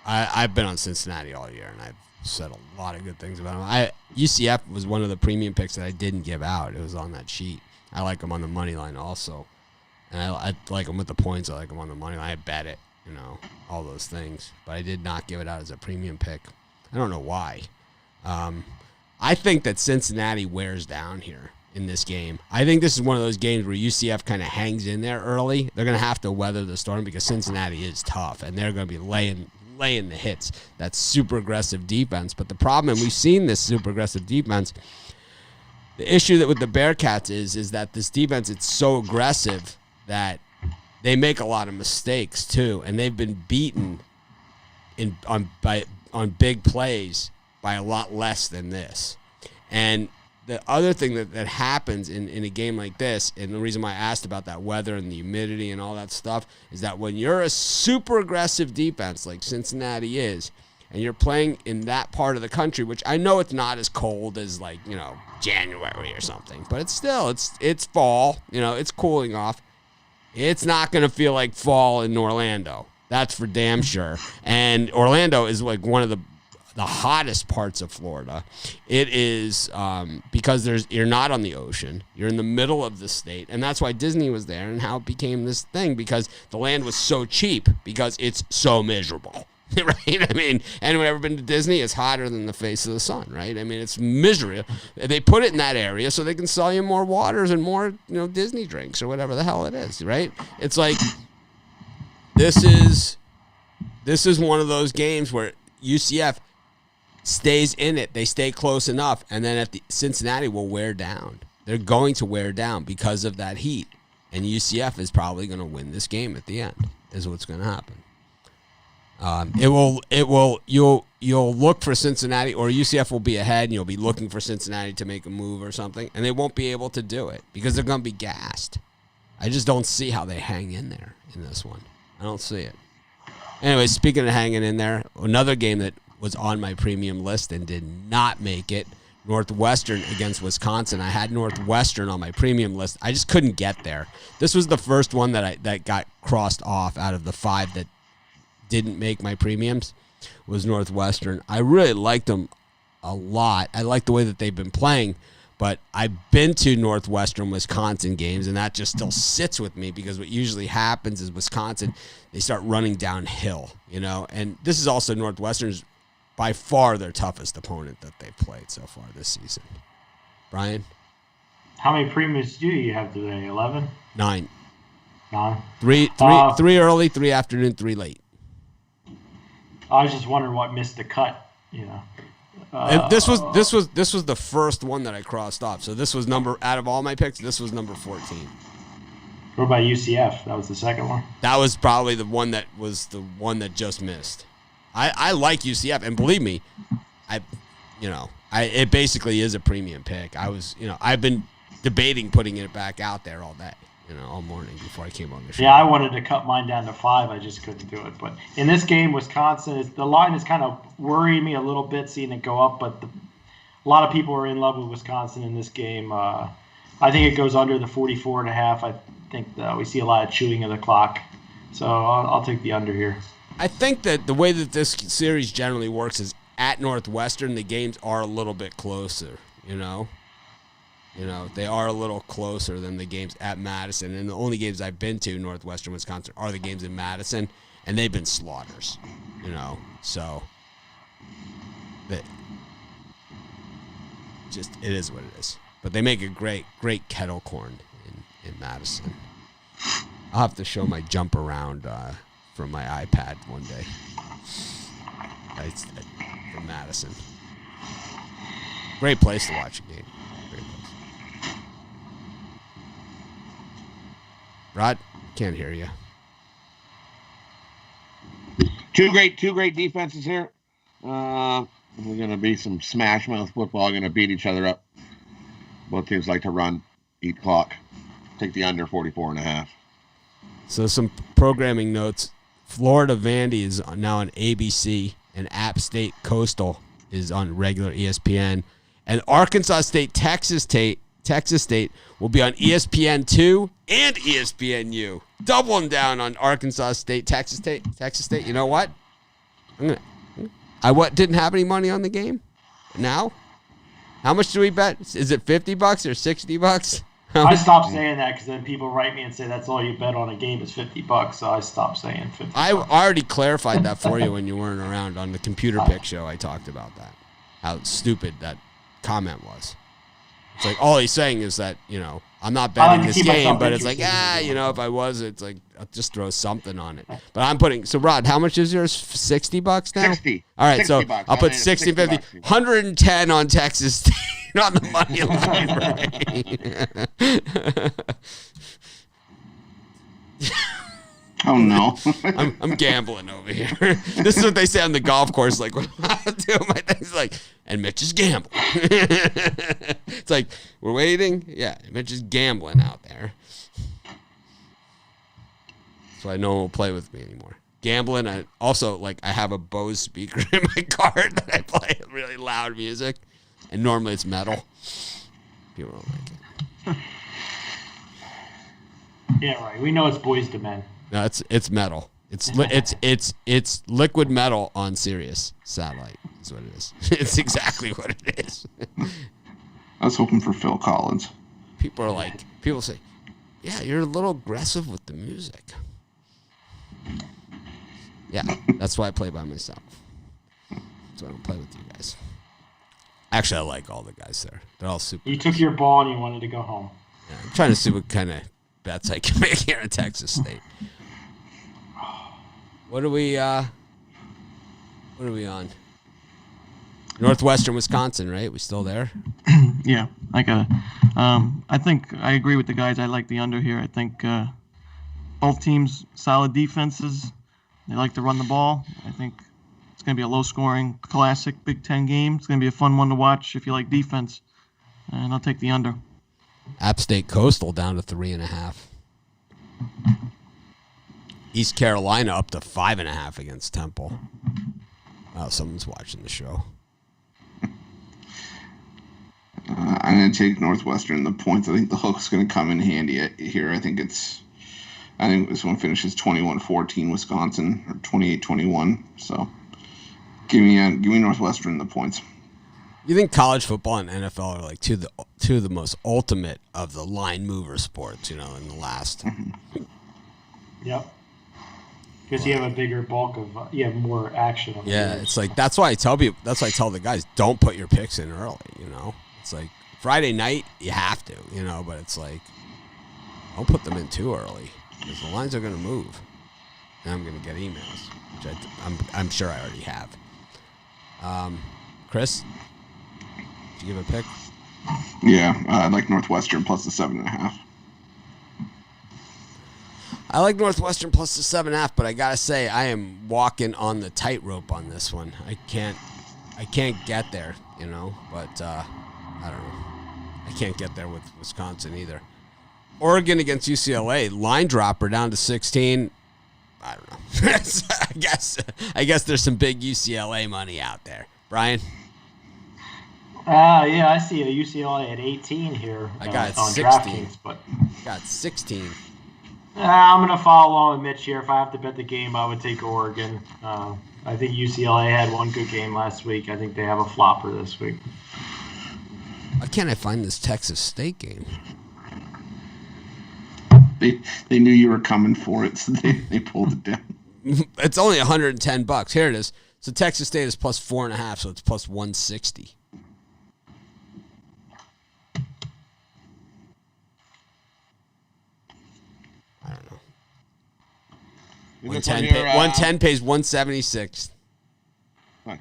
I've been on Cincinnati all year, and I've said a lot of good things about them. UCF was one of the premium picks that I didn't give out. It was on that sheet. I like them on the money line also, and I like them with the points. I like them on the money line. I bet it, all those things, but I did not give it out as a premium pick. I don't know why. I think that Cincinnati wears down here in this game. I think this is one of those games where UCF kind of hangs in there early. They're going to have to weather the storm because Cincinnati is tough, and they're going to be laying the hits. That super aggressive defense. But the problem, and we've seen this super aggressive defense, the issue that with the Bearcats is that this defense, it's so aggressive that they make a lot of mistakes too, and they've been beaten on big plays by a lot less than this. And the other thing that happens in a game like this, and the reason why I asked about that weather and the humidity and all that stuff, is that when you're a super aggressive defense like Cincinnati is, and you're playing in that part of the country, which I know it's not as cold as like, January or something, but it's still, it's fall, it's cooling off. It's not going to feel like fall in Orlando. That's for damn sure. And Orlando is like one of the hottest parts of Florida. It is because you're not on the ocean. You're in the middle of the state. And that's why Disney was there and how it became this thing, because the land was so cheap because it's so miserable. Right? I mean, anyone ever been to Disney? It's hotter than the face of the sun, right? I mean, it's miserable. They put it in that area so they can sell you more waters and more, Disney drinks or whatever the hell it is, right? It's like this is one of those games where UCF stays in it. They stay close enough, and then Cincinnati will wear down. They're going to wear down because of that heat, and UCF is probably going to win this game at the end. Is what's going to happen. You'll look for Cincinnati, or UCF will be ahead, and you'll be looking for Cincinnati to make a move or something, and they won't be able to do it because they're going to be gassed. I just don't see how they hang in there in this one. I don't see it. Anyway, speaking of hanging in there, another game that was on my premium list and did not make it, Northwestern against Wisconsin. I had Northwestern on my premium list. I just couldn't get there. This was the first one that got crossed off out of the 5 that didn't make my premiums, was Northwestern. I really liked them a lot. I like the way that they've been playing, but I've been to Northwestern Wisconsin games, and that just still sits with me because what usually happens is Wisconsin, they start running downhill, and this is also Northwestern's by far their toughest opponent that they've played so far this season. Brian? How many premiums do you have today? 11? 9. 9? Three early, 3 afternoon, 3 late. I was just wondering what missed the cut, And this was the first one that I crossed off. So this was out of all my picks, this was number 14. What about UCF? That was the second one? That was probably the one that just missed. I like UCF, and believe me, it basically is a premium pick. I've been debating putting it back out there all day, all morning before I came on the show. Yeah, I wanted to cut mine down to 5. I just couldn't do it. But in this game, Wisconsin, the line is kind of worrying me a little bit, seeing it go up. But a lot of people are in love with Wisconsin in this game. I think it goes under the 44.5. I think we see a lot of chewing of the clock. So I'll take the under here. I think that the way that this series generally works is at Northwestern, the games are a little bit closer, they are a little closer than the games at Madison. And the only games I've been to, Northwestern, Wisconsin, are the games in Madison, and they've been slaughters, So it is what it is. But they make a great kettle corn in Madison. I'll have to show my jump around from my iPad one day. From Madison. Great place to watch a game. Great place. Rod, can't hear you. Two great defenses here. We're going to be some smash mouth football. Going to beat each other up. Both teams like to run, eat clock. Take the under 44.5. So some programming notes. Florida Vandy is now on ABC, and App State Coastal is on regular ESPN. And Arkansas State, Texas State will be on ESPN2 and ESPNU. Doubling down on Arkansas State, Texas State. You know what? I didn't have any money on the game. Now, how much do we bet? Is it $50 or $60? I stopped saying that because then people write me and say that's all you bet on a game is $50. So I stopped saying $50. I already clarified that for you when you weren't around on the Computer Pick show. I talked about that, how stupid that comment was. It's like all he's saying is that I'm not betting this game, but it's like if I was, it's like I'll just throw something on it. But I'm putting. So Rod, how much is yours? $60 now. 60. All right, so $60. I'll put 60, 50, 110 on Texas State. On the money line, right? Oh no! I'm gambling over here. This is what they say on the golf course. Like when I do my things, like, and Mitch is gambling. It's like we're waiting. Yeah, Mitch is gambling out there. So I know one will play with me anymore. gambling. I also I have a Bose speaker in my car that I play really loud music, and normally it's metal. People don't like it. Yeah, right. We know it's Boys to Men. No, it's metal. It's liquid metal on Sirius satellite. Is what it is. It's exactly what it is. I was hoping for Phil Collins. People say, yeah, you're a little aggressive with the music. Yeah, that's why I play by myself. So I don't play with you guys. Actually, I like all the guys there. They're all super. You took your ball and you wanted to go home. Yeah, I'm trying to see what kind of bets I can make here in Texas State. What are we on? Northwestern Wisconsin, right? We still there? Yeah, I think I agree with the guys. I like the under here. I think both teams solid defenses. They like to run the ball. I think it's going to be a low-scoring, classic Big Ten game. It's going to be a fun one to watch if you like defense. And I'll take the under. App State Coastal down to 3.5. East Carolina up to 5.5 against Temple. Wow, someone's watching the show. I'm going to take Northwestern the points. I think the hook's going to come in handy here. I think this one finishes 21-14 Wisconsin or 28-21. So give me Northwestern the points. You think college football and NFL are like two of the most ultimate of the line mover sports, in the last. Yep. Because you have a bigger bulk of, you have more action. Yeah, it's like that's why I tell the guys, don't put your picks in early. It's like Friday night you have to, but it's like don't put them in too early because the lines are going to move, and I'm going to get emails, which I'm sure I already have. Chris, did you give a pick? Yeah, I like Northwestern plus the 7.5. I like Northwestern plus the 7.5, but I gotta say I am walking on the tightrope on this one. I can't get there, But I don't know. I can't get there with Wisconsin either. Oregon against UCLA, line dropper down to 16. I don't know. I guess there's some big UCLA money out there. Brian? Yeah, I see a UCLA at 18 here. I got on 16. DraftKings, but Got 16. I'm going to follow along with Mitch here. If I have to bet the game, I would take Oregon. I think UCLA had one good game last week. I think they have a flopper this week. Why can't I find this Texas State game? They knew you were coming for it, so they pulled it down. It's only $110. Here it is. So Texas State is plus 4.5, so it's plus 160. I don't know. 110 pays 176. Nice.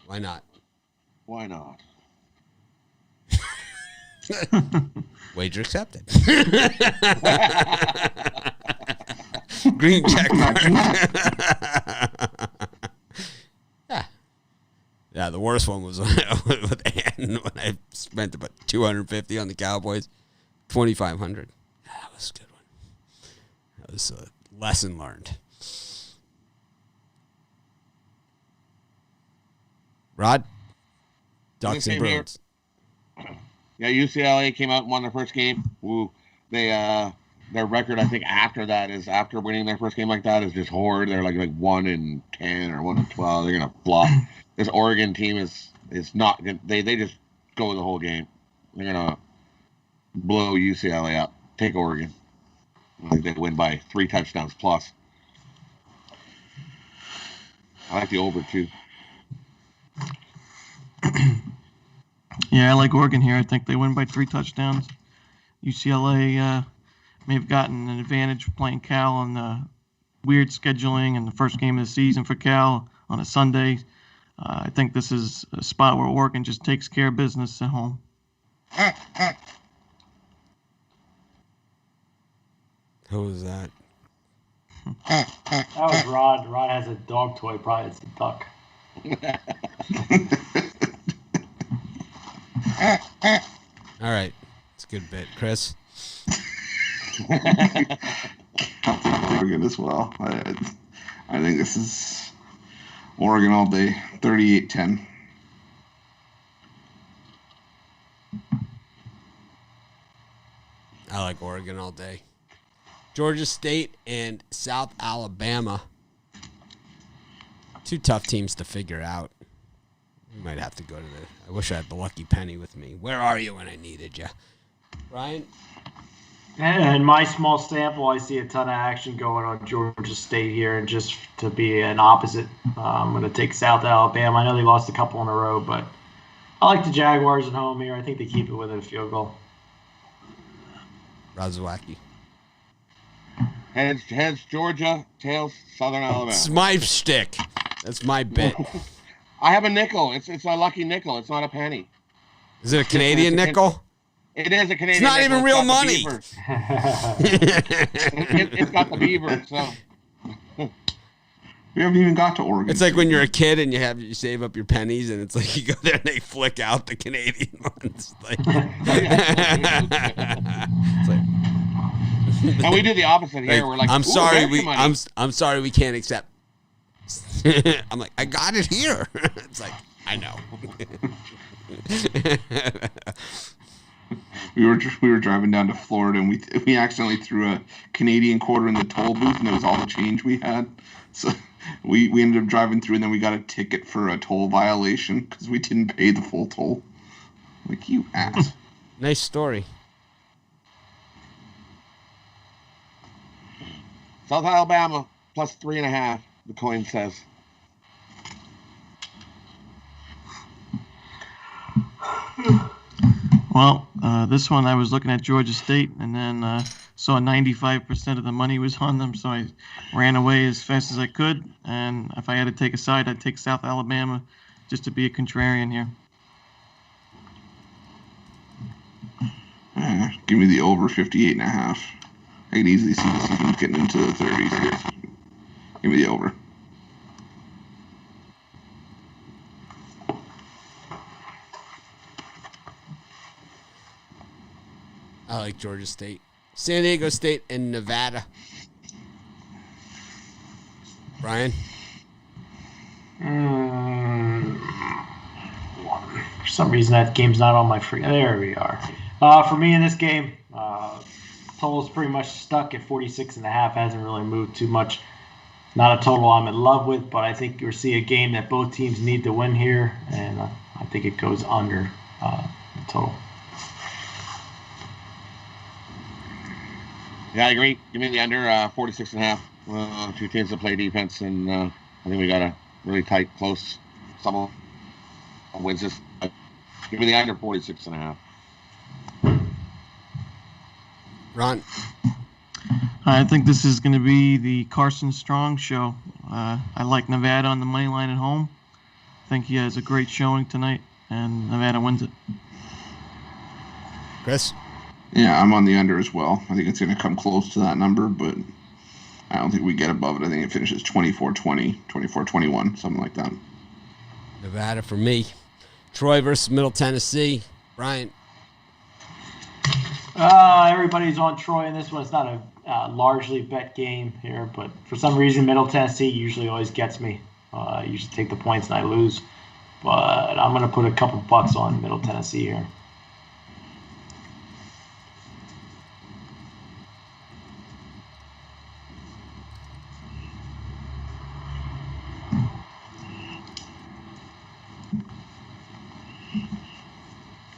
Why not? Why not? Wager accepted. Green check mark. Yeah, the worst one was with Ann when I spent about $250 on the Cowboys. $2,500. That was a good one. That was a lesson learned. Rod? Ducks and Bruins. Yeah, UCLA came out and won their first game. Woo. Their record, I think, after that is after winning their first game like that is just horrid. They're like 1-10 or 1-12. They're gonna flop. This Oregon team is not. They just go the whole game. They're gonna blow UCLA up. Take Oregon. I think they win by 3 touchdowns plus. I like the over too. Yeah, I like Oregon here. I think they win by 3 touchdowns. UCLA may have gotten an advantage playing Cal on the weird scheduling and the first game of the season for Cal on a Sunday. I think this is a spot where Oregon just takes care of business at home. Who was that? That was Rod. Rod has a dog toy. Probably it's a duck. All right. It's a good bit. Chris? I'll take Oregon as well. I think this is Oregon all day, 38-10. I like Oregon all day. Georgia State and South Alabama. Two tough teams to figure out. We might have to go to I wish I had the lucky penny with me. Where are you when I needed you? Ryan? In my small sample, I see a ton of action going on Georgia State here. And just to be an opposite, I'm going to take South Alabama. I know they lost a couple in a row, but I like the Jaguars at home here. I think they keep it within a field goal. Razawacki. Heads Georgia, tails Southern Alabama. It's my shtick. That's my bet. I have a nickel. It's a lucky nickel. It's not a penny. Is it a Canadian nickel? It is a Canadian. It's not nickel. even real money. It's got the beaver. So We haven't even got to Oregon. It's like when you're a kid and you save up your pennies and it's like you go there and they flick out the Canadian ones. It's like, and we do the opposite here. We're like, I'm sorry, money. I'm sorry we can't accept. I'm like, I got it here. It's like, I know. We were driving down to Florida and we accidentally threw a Canadian quarter in the toll booth and it was all the change we had. So we ended up driving through and then we got a ticket for a toll violation because we didn't pay the full toll. Like, you ass. Nice story. South Alabama plus 3.5. The coin says. Well, this one I was looking at Georgia State and then saw 95% of the money was on them, so I ran away as fast as I could. And if I had to take a side, I'd take South Alabama just to be a contrarian here. Give me the over 58.5. I can easily see this even getting into the 30s here. Give me the over. I like Georgia State. San Diego State and Nevada. Brian? For some reason, that game's not on my free. There we are. For me in this game, total's pretty much stuck at 46.5. Hasn't really moved too much. Not a total I'm in love with, but I think you'll see a game that both teams need to win here, and I think it goes under the total. Yeah, I agree. Give me the under 46.5. Two teams that play defense, and I think we got a really tight, close. Someone wins this. Give me the under 46.5. Ron? I think this is going to be the Carson Strong show. I like Nevada on the money line at home. I think he has a great showing tonight, and Nevada wins it. Chris? Yeah, I'm on the under as well. I think it's going to come close to that number, but I don't think we get above it. I think it finishes 24-20, 24-21, something like that. Nevada for me. Troy versus Middle Tennessee. Brian? Everybody's on Troy in this one. It's not a largely bet game here, but for some reason, Middle Tennessee usually always gets me. I usually take the points and I lose, but I'm going to put a couple bucks on Middle Tennessee here.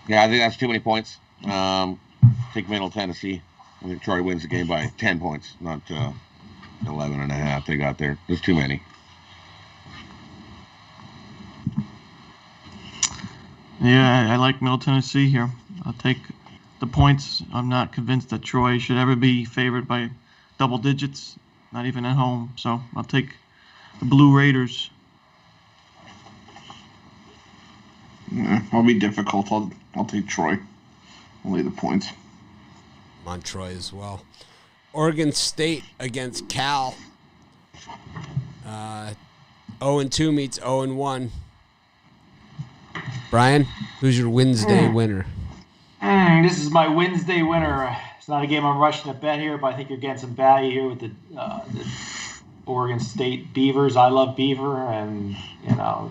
Yeah, I think that's too many points. Take Middle Tennessee. I think Troy wins the game by 10 points, not 11.5 they got there. There's too many. Yeah, I like Middle Tennessee here. I'll take the points. I'm not convinced that Troy should ever be favored by double digits, not even at home. So I'll take the Blue Raiders. Yeah, I'll be difficult. I'll take Troy. I'll lay the points. I'm on Troy as well. Oregon State against Cal. 0-2 meets 0-1. Brian, who's your Wednesday winner? This is my Wednesday winner. It's not a game I'm rushing to bet here, but I think you're getting some value here with the Oregon State Beavers. I love Beaver, and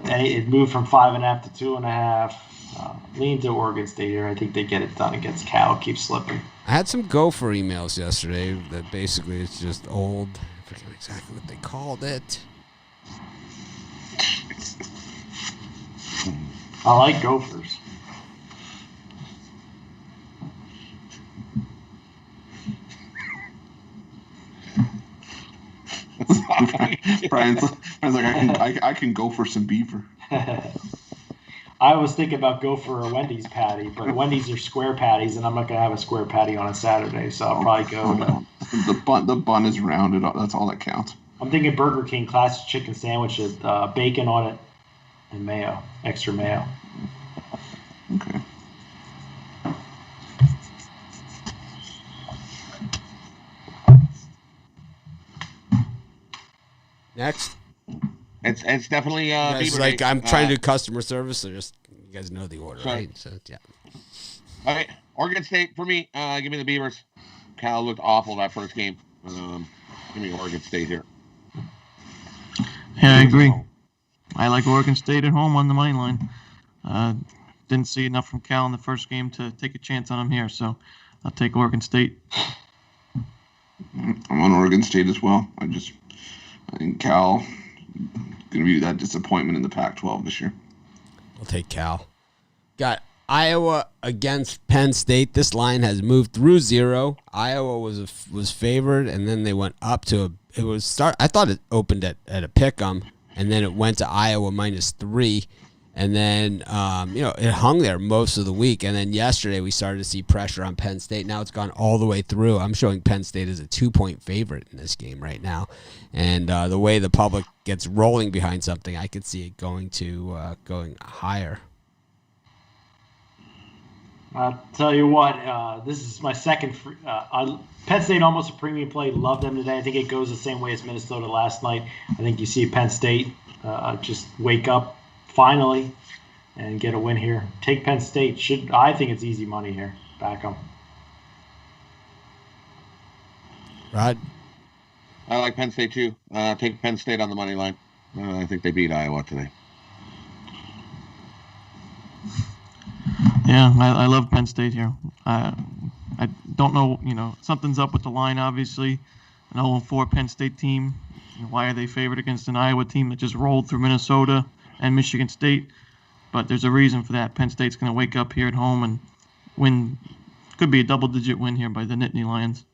it moved from 5.5 to 2.5. Lean to Oregon State here. I think they get it done against Cal. Keep slipping. I had some Gopher emails yesterday that basically it's just old. I forget exactly what they called it. I like Gophers. Brian's like, I can go for some beaver. I was thinking about go for a Wendy's patty, but Wendy's are square patties, and I'm not going to have a square patty on a Saturday, so I'll probably go to... The bun is rounded. That's all that counts. I'm thinking Burger King classic chicken sandwich with bacon on it and mayo, extra mayo. Okay. Next. It's definitely Beaver like Day. I'm trying to do customer service, so just you guys know the order, Sorry. right? So yeah. All right, Oregon State for me. Give me the Beavers. Cal looked awful that first game. Give me Oregon State here. Yeah, I agree. I like Oregon State at home on the money line. Didn't see enough from Cal in the first game to take a chance on them here, so I'll take Oregon State. I'm on Oregon State as well. I think Cal going to be that disappointment in the Pac-12 this year. I'll take Cal. Got Iowa against Penn State. This line has moved through 0. Iowa was favored, and then they went up to I thought it opened at a pick'em, and then it went to Iowa -3, and then it hung there most of the week, and then yesterday we started to see pressure on Penn State. Now it's gone all the way through. I'm showing Penn State as a 2-point favorite in this game right now, and the way the public gets rolling behind something, I could see it going higher. I'll tell you what, this is my second. Penn State almost a premium play. Love them today. I think it goes the same way as Minnesota last night. I think you see Penn State just wake up finally and get a win here. Take Penn State. I think it's easy money here. Back them. Rod? I like Penn State too. Take Penn State on the money line. I think they beat Iowa today. Yeah, I love Penn State here. I don't know, something's up with the line, obviously. An 0-4 Penn State team. Why are they favored against an Iowa team that just rolled through Minnesota and Michigan State? But there's a reason for that. Penn State's going to wake up here at home and win. Could be a double-digit win here by the Nittany Lions.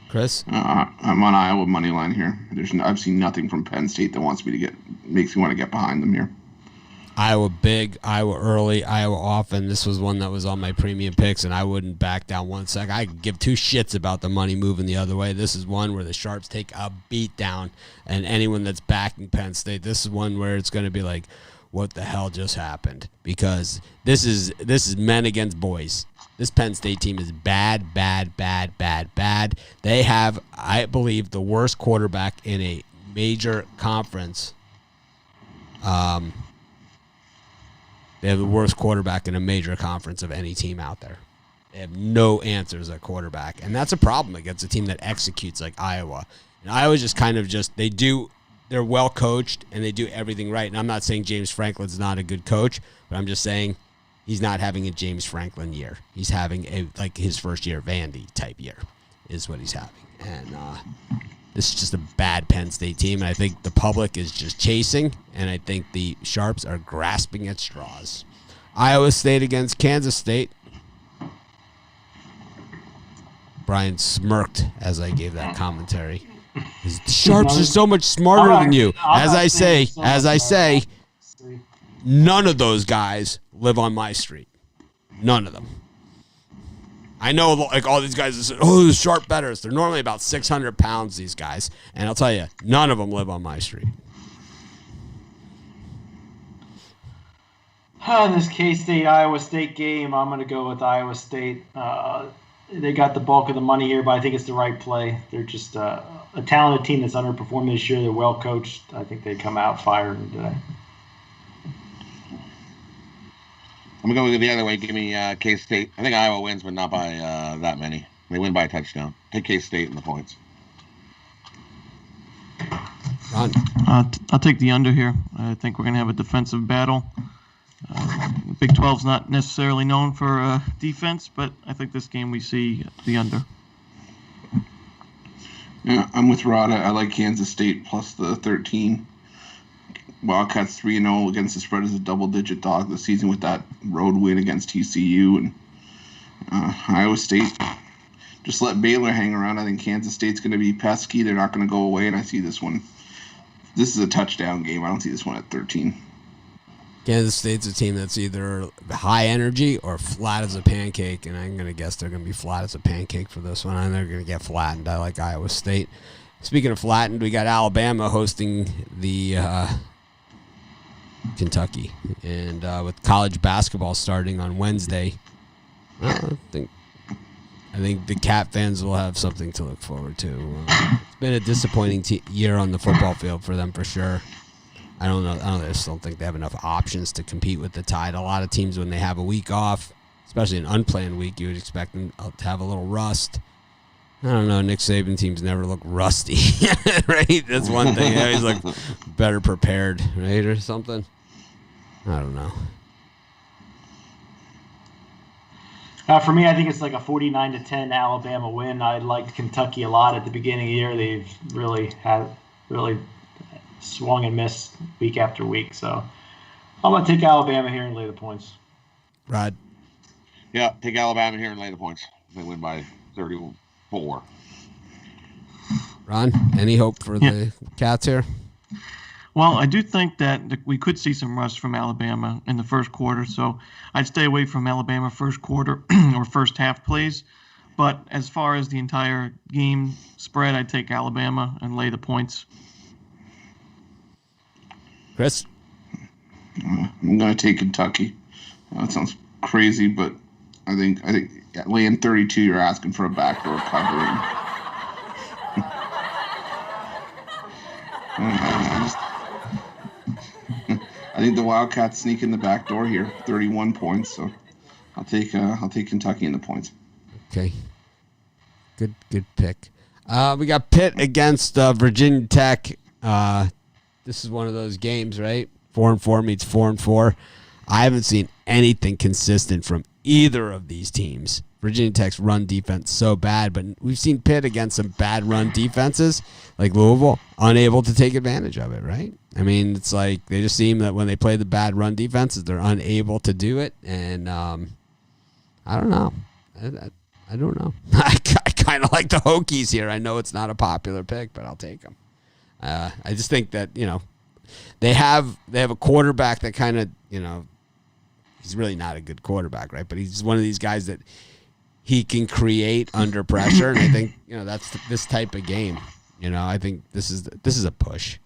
Chris? I'm on Iowa money line here. I've seen nothing from Penn State that makes me want to get behind them here. Iowa big, Iowa early, Iowa often. This was one that was on my premium picks, and I wouldn't back down 1 second. I could give 2 shits about the money moving the other way. This is one where the Sharps take a beat down, and anyone that's backing Penn State, this is one where it's going to be like, what the hell just happened? Because this is men against boys. This Penn State team is bad, bad, bad, bad, bad. They have, I believe, the worst quarterback in a major conference. They have the worst quarterback in a major conference of any team out there. They have no answers at quarterback. And that's a problem against a team that executes like Iowa. And Iowa's just they're well coached and they do everything right. And I'm not saying James Franklin's not a good coach, but I'm just saying he's not having a James Franklin year. He's having his first year Vandy type year is what he's having. And this is just a bad Penn State team, and I think the public is just chasing, and I think the Sharps are grasping at straws. Iowa State against Kansas State. Brian smirked as I gave that commentary. The Sharps are so much smarter than you. As I say, none of those guys live on my street. None of them. I know, like, all these guys that say, the Sharp betters. They're normally about 600 pounds, these guys. And I'll tell you, none of them live on my street. In this K-State, Iowa State game, I'm going to go with Iowa State. They got the bulk of the money here, but I think it's the right play. They're just a talented team that's underperformed this year. They're well coached. I think they come out firing today. I'm going to go the other way. Give me K-State. I think Iowa wins, but not by that many. They win by a touchdown. Take K-State in the points. Ron. I'll take the under here. I think we're going to have a defensive battle. Big 12's not necessarily known for defense, but I think this game we see the under. Yeah, I'm with Rod. I like Kansas State plus the 13. Wildcats 3-0 against the spread as a double-digit dog this season with that road win against TCU. And Iowa State just let Baylor hang around. I think Kansas State's going to be pesky. They're not going to go away, and I see this one. This is a touchdown game. I don't see this one at 13. Kansas State's a team that's either high energy or flat as a pancake, and I'm going to guess they're going to be flat as a pancake for this one. I think they're going to get flattened. I like Iowa State. Speaking of flattened, we got Alabama hosting the Kentucky, and with college basketball starting on Wednesday, I think the Cat fans will have something to look forward to. It's been a disappointing year on the football field for them for sure. I don't know. I just don't think they have enough options to compete with the Tide. A lot of teams, when they have a week off, especially an unplanned week, you would expect them to have a little rust. I don't know. Nick Saban teams never look rusty, right? That's one thing. They always look better prepared, right, or something. I don't know. For me, I think it's like a 49-10 Alabama win. I liked Kentucky a lot at the beginning of the year. They've really swung and missed week after week. So I'm going to take Alabama here and lay the points. Rod? Yeah, take Alabama here and lay the points. They win by 34. Ron, any hope for the Cats here? Well, I do think that we could see some rust from Alabama in the first quarter, so I'd stay away from Alabama first quarter or first half plays. But as far as the entire game spread, I'd take Alabama and lay the points. Chris? I'm going to take Kentucky. That sounds crazy, but I think laying 32, you're asking for a backdoor covering. I think the Wildcats sneak in the back door here, 31 points. So I'll take Kentucky in the points. Okay, good pick. We got Pitt against Virginia Tech. This is one of those games, right? 4-4 meets 4-4. I haven't seen anything consistent from either of these teams. Virginia Tech's run defense so bad, but we've seen Pitt against some bad run defenses like Louisville, unable to take advantage of it, right? I mean, it's like they just seem that when they play the bad run defenses, they're unable to do it, and I don't know. I don't know. I kind of like the Hokies here. I know it's not a popular pick, but I'll take them. I just think that, they have a quarterback that kind of, he's really not a good quarterback, right? But he's one of these guys that he can create under pressure, and I think that's this type of game. I think this is a push.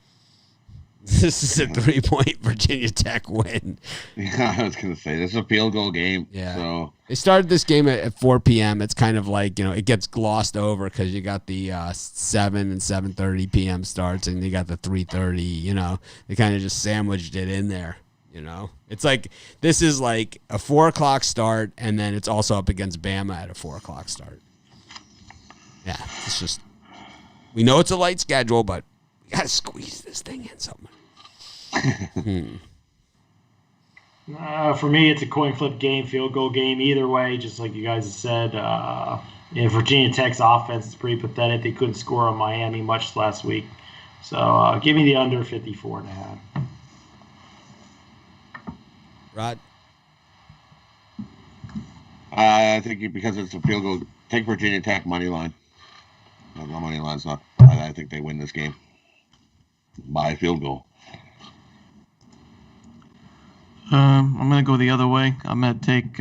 This is a 3-point Virginia Tech win. Yeah, I was going to say, this is a field goal game. Yeah. So they started this game at 4 p.m. It's kind of like, it gets glossed over because you got the 7 and 7:30 p.m. starts, and you got the 3:30, they kind of just sandwiched it in there, It's like, this is like a 4 o'clock start, and then it's also up against Bama at a 4 o'clock start. Yeah, it's just, we know it's a light schedule, but we got to squeeze this thing in somewhere. For me, it's a coin flip game, field goal game. Either way, just like you guys have said, Virginia Tech's offense is pretty pathetic. They couldn't score on Miami much last week. So give me the under 54.5. Rod? I think because it's a field goal, take Virginia Tech money line. No, money line's not. I think they win this game by a field goal. I'm going to go the other way. I'm going to take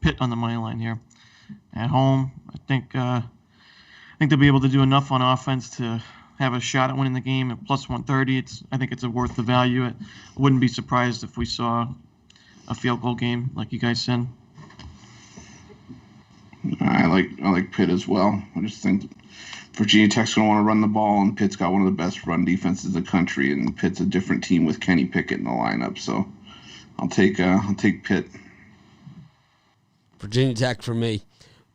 Pitt on the money line here. At home, I think they'll be able to do enough on offense to have a shot at winning the game at plus 130. I think it's worth the value. I wouldn't be surprised if we saw a field goal game like you guys said. I like Pitt as well. I just think Virginia Tech's going to want to run the ball, and Pitt's got one of the best run defenses in the country, and Pitt's a different team with Kenny Pickett in the lineup. So I'll take Pitt Virginia Tech for me.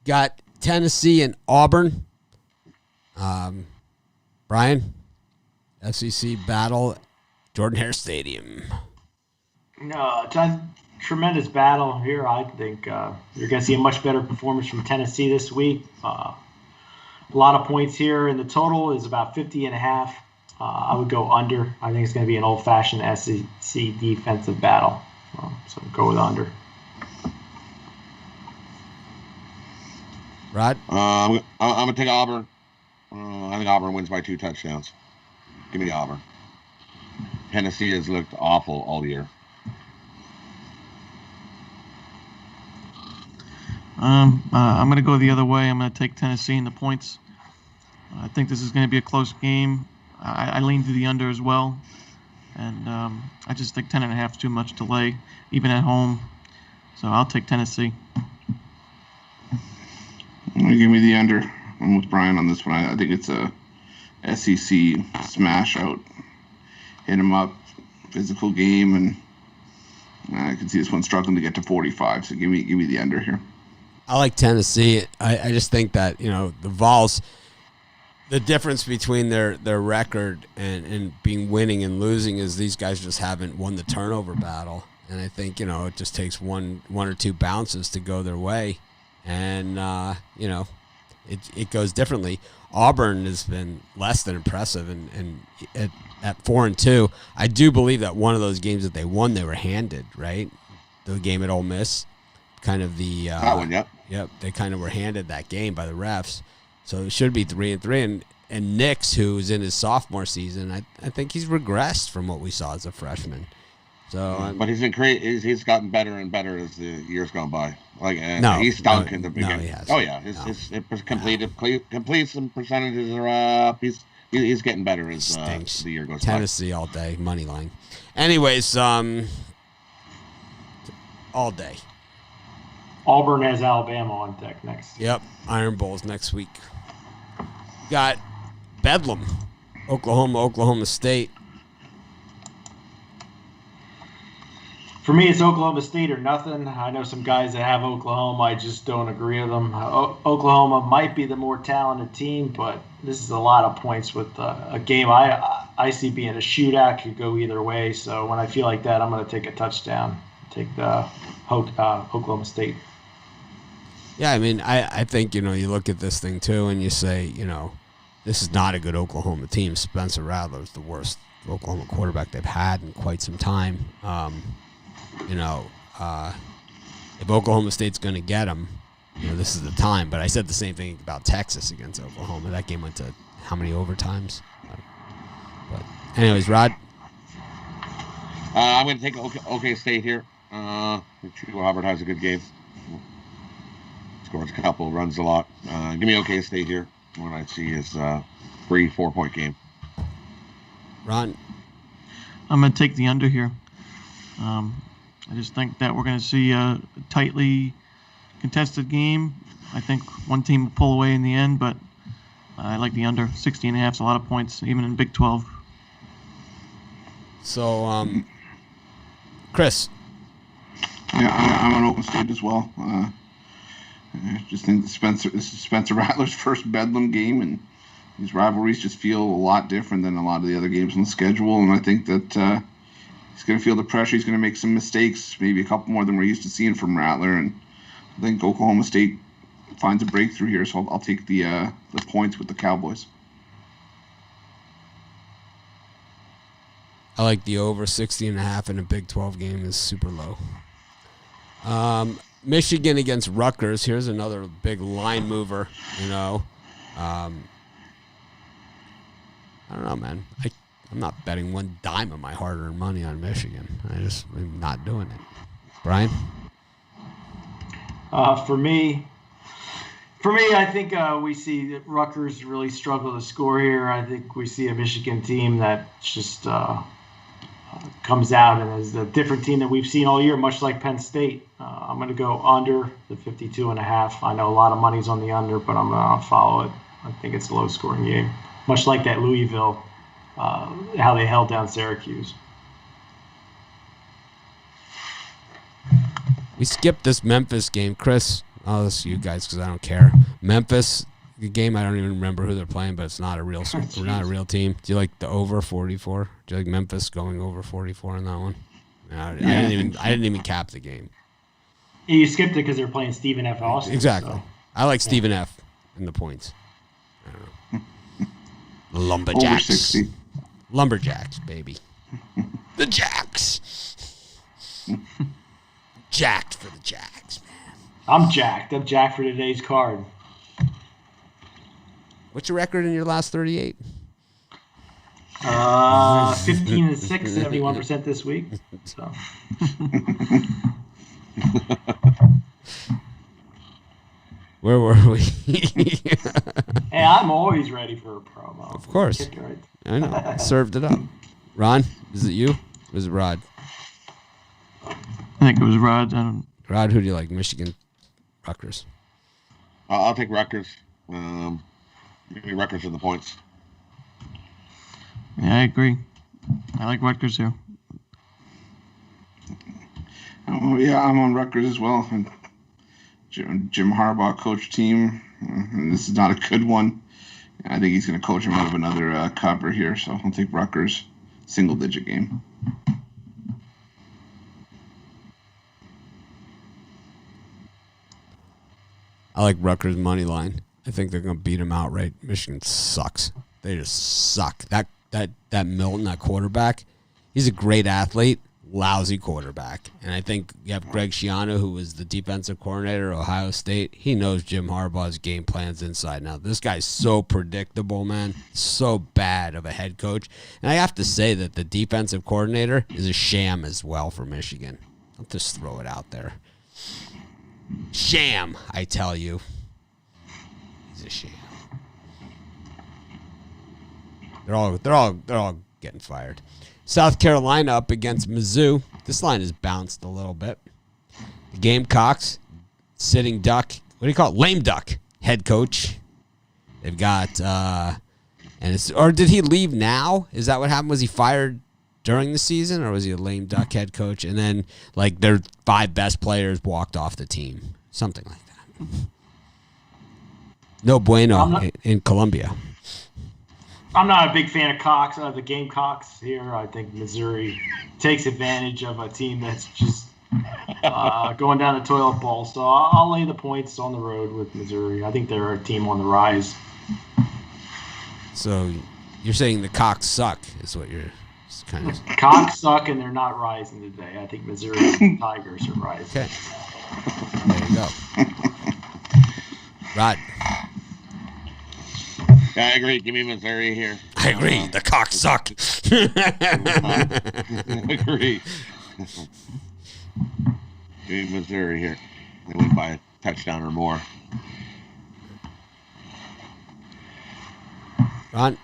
Got Tennessee and Auburn. Brian, SEC battle, Jordan Hare Stadium. No, it's a tremendous battle here. I think you're going to see a much better performance from Tennessee this week. A lot of points here, and the total is about 50.5. I would go under. I think it's going to be an old-fashioned SEC defensive battle. So go with under. Rod? I'm going to take Auburn. I think Auburn wins by 2 touchdowns. Give me the Auburn. Tennessee has looked awful all year. I'm going to go the other way. I'm going to take Tennessee in the points. I think this is going to be a close game. I lean to the under as well. And I just think 10.5 is too much to lay, even at home. So I'll take Tennessee. Give me the under. I'm with Brian on this one. I think it's a SEC smash out. Hit him up. Physical game. And I can see this one struggling to get to 45. So give me the under here. I like Tennessee. I just think that, the Vols, the difference between their record and being winning and losing is these guys just haven't won the turnover battle. And I think, it just takes one or two bounces to go their way. And, it goes differently. Auburn has been less than impressive. And at 4-2, I do believe that one of those games that they won, they were handed, right? The game at Ole Miss. Kind of the that one, yep. Yep, they kind of were handed that game by the refs, so it should be 3-3. And Nix, who's in his sophomore season, I think he's regressed from what we saw as a freshman. So, but he's gotten better and better as the years gone by. He's stunk in the beginning. No, he hasn't. Oh yeah, his completion percentages are up. He's getting better as the year goes by. Tennessee all day, money line. Anyways, all day. Auburn has Alabama on deck next. Yep, Iron Bowls next week. Got Bedlam, Oklahoma State. For me, it's Oklahoma State or nothing. I know some guys that have Oklahoma. I just don't agree with them. Oklahoma might be the more talented team, but this is a lot of points with a game I see being a shootout. Could go either way. So when I feel like that, I'm going to take a touchdown. Take the Oklahoma State. Yeah, I mean, I think, you look at this thing, too, and you say, this is not a good Oklahoma team. Spencer Rattler's the worst Oklahoma quarterback they've had in quite some time. If Oklahoma State's going to get him, this is the time. But I said the same thing about Texas against Oklahoma. That game went to how many overtimes? But anyways, Rod? I'm going to take OK State here. Robert has a good game. Scores a couple, runs a lot. Give me OK State here. What I see is 3-4 point game. Ron? I'm going to take the under here. I just think that we're going to see a tightly contested game. I think one team will pull away in the end, but I like the under. 60.5 is a lot of points, even in Big 12. So, Chris? Yeah, I'm on Oklahoma State as well. I just think this is Spencer Rattler's first Bedlam game, and these rivalries just feel a lot different than a lot of the other games on the schedule. And I think that he's going to feel the pressure. He's going to make some mistakes, maybe a couple more than we're used to seeing from Rattler. And I think Oklahoma State finds a breakthrough here, so I'll take the points with the Cowboys. I like the over 60.5 in a Big 12 game is super low. Michigan against Rutgers. Here's another big line mover, I don't know, man. I'm not betting one dime of my hard-earned money on Michigan. I'm not doing it. Brian? For me, I think we see that Rutgers really struggle to score here. I think we see a Michigan team that just comes out and is a different team that we've seen all year, much like Penn State. I'm going to go under the 52.5. I know a lot of money's on the under, but I'm going to follow it. I think it's a low-scoring game, much like that Louisville, how they held down Syracuse. We skipped this Memphis game. Chris, oh, this is you guys because I don't care. Memphis game, I don't even remember who they're playing, but it's not a real team. Do you like the over 44? Do you like Memphis going over 44 in that one? No, I didn't even cap the game. You skipped it because they're playing Stephen F. Austin. Exactly. So. I like Stephen F. in the points. I don't know. Lumberjacks. Over 60. Lumberjacks, baby. The Jacks. Jacked for the Jacks, man. I'm jacked. I'm jacked for today's card. What's your record in your last 38? 15-6, 71% this week. So. Where were we? Hey, I'm always ready for a promo. Of course. Right. I know. Served it up. Ron, is it you? Or is it Rod? I think it was Rod. Rod, who do you like? Michigan, Rutgers. I'll take Rutgers. Give me Rutgers in the points. Yeah, I agree. I like Rutgers here. Oh, yeah, I'm on Rutgers as well. And Jim Harbaugh coach team, and this is not a good one. I think he's going to coach him out of another cover here, so I'll take Rutgers single-digit game. I like Rutgers money line. I think they're going to beat him outright. Michigan sucks. They just suck. That Milton, that quarterback, he's a great athlete, lousy quarterback. And I think you have Greg Schiano, who was the defensive coordinator at Ohio State. He knows Jim Harbaugh's game plans inside and out. This guy's so predictable, man. So bad of a head coach. And I have to say that the defensive coordinator is a sham as well for Michigan. I'll just throw it out there. Sham, I tell you. He's a sham. They're all getting fired. South Carolina up against Mizzou. This line has bounced a little bit. The Gamecocks, sitting duck. What do you call it? Lame duck head coach. They've got or did he leave now? Is that what happened? Was he fired during the season, or was he a lame duck head coach? And then like their 5 best players walked off the team, something like that. No bueno in Columbia. I'm not a big fan of Cox, the Gamecocks here. I think Missouri takes advantage of a team that's just going down the toilet bowl. So I'll lay the points on the road with Missouri. I think they're a team on the rise. So you're saying the Cox suck is what you're kind of... Cox suck and they're not rising today. I think Missouri Tigers are rising. Okay. There you go. Rod. Yeah, I agree. Give me Missouri here. I agree. The Cox suck. Agree. Give me Missouri here. They win by a touchdown or more. Ron?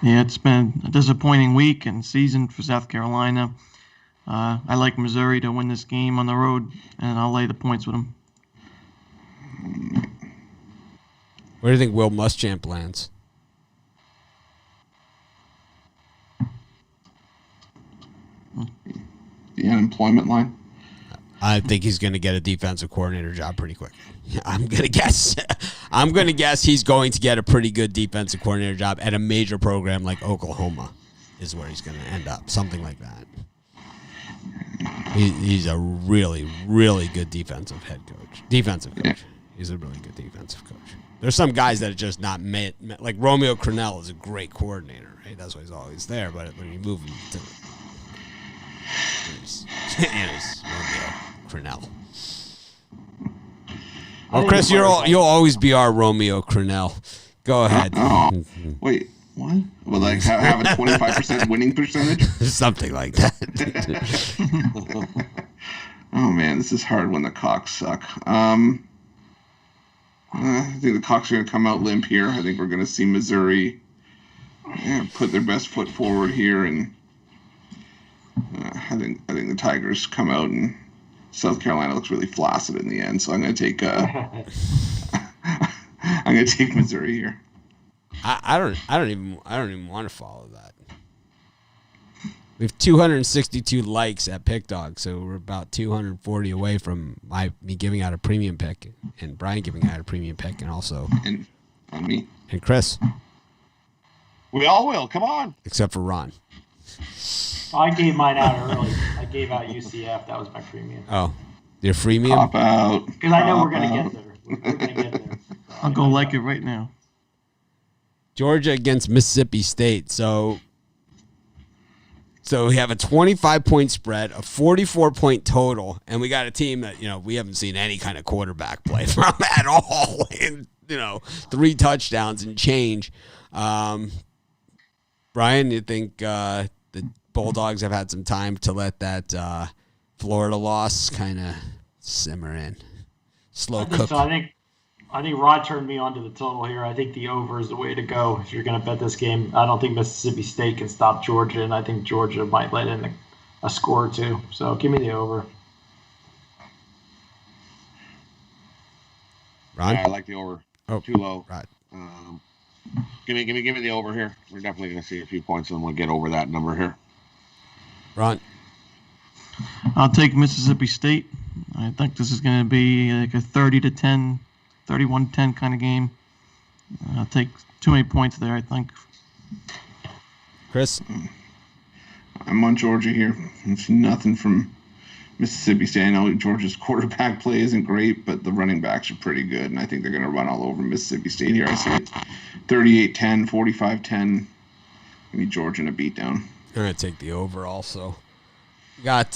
Yeah, it's been a disappointing week and season for South Carolina. I like Missouri to win this game on the road, and I'll lay the points with them. Where do you think Will Muschamp lands? The unemployment line. I think he's going to get a defensive coordinator job pretty quick. I'm going to guess. I'm going to guess he's going to get a pretty good defensive coordinator job at a major program like Oklahoma is where he's going to end up. Something like that. He's a really, really good defensive coach. He's a really good defensive coach. There's some guys that are just not met. Like Romeo Crennel is a great coordinator, right? That's why he's always there. But when you move him to it's Romeo Crennel. Well, Chris, you'll always be our Romeo Crennel. Go ahead. Wait, what? Well, like have a 25% winning percentage? Something like that. Oh man, this is hard when the Cox suck. I think the Cox are going to come out limp here. I think we're going to see Missouri put their best foot forward here, and I think the Tigers come out, and South Carolina looks really flaccid in the end. So I'm going to take Missouri here. I don't even want to follow that. We have 262 likes at Pick Dog, so we're about 240 away from me giving out a premium pick and Brian giving out a premium pick, and also And on me. and Chris, We all will. Come on. except for Ron. I gave mine out early. I gave out UCF. That was my premium. Oh, your freemium? Pop out. Because I know we're Pop going to out. get there. We're going to get there. I'll go like it right now. Georgia against Mississippi State. So we have a 25-point spread, a 44-point total, and we got a team that, we haven't seen any kind of quarterback play from at all. And, 3 touchdowns and change. Brian, you think the Bulldogs have had some time to let that Florida loss kind of simmer in? Slow cook. So I think Rod turned me on to the total here. I think the over is the way to go if you're going to bet this game. I don't think Mississippi State can stop Georgia, and I think Georgia might let in a score or two. So give me the over. Ron? Yeah, I like the over. Oh, Too low. Right. Give me the over here. We're definitely going to see a few points, and we'll get over that number here. Ron? I'll take Mississippi State. I think this is going to be like a 30-10, 31-10 kind of game. I'll take too many points there, I think. Chris? I'm on Georgia here. It's nothing from Mississippi State. I know Georgia's quarterback play isn't great, but the running backs are pretty good, and I think they're going to run all over Mississippi State here. I see it 38-10, 45-10. Give me Georgia in a beatdown. I'm going to take the over also. We got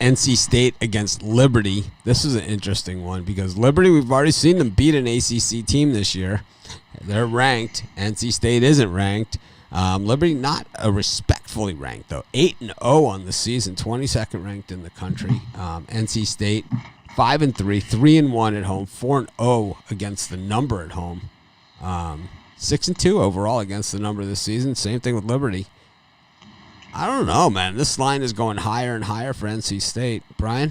NC State against Liberty. This is an interesting one because Liberty, we've already seen them beat an ACC team this year. They're ranked. NC State isn't ranked. Liberty not respectfully ranked, though. 8-0 on the season, 22nd ranked in the country. NC State 5-3, 3-1 at home, 4-0 against the number at home. 6-2 overall against the number this season. Same thing with Liberty. I don't know, man. This line is going higher and higher for NC State. Brian?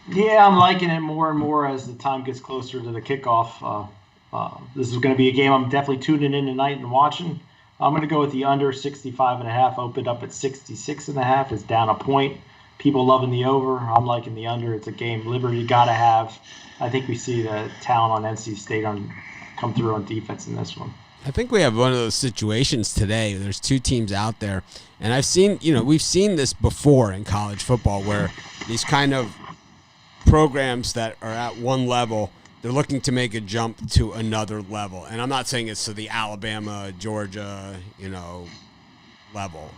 Yeah, I'm liking it more and more as the time gets closer to the kickoff. This is going to be a game I'm definitely tuning in tonight and watching. I'm going to go with the under 65.5. Opened up at 66.5. It's down a point. People loving the over. I'm liking the under. It's a game Liberty got to have. I think we see the talent on NC State come through on defense in this one. I think we have one of those situations today. There's 2 teams out there, and we've seen this before in college football where these kind of programs that are at one level, they're looking to make a jump to another level. And I'm not saying it's to the Alabama, Georgia, level,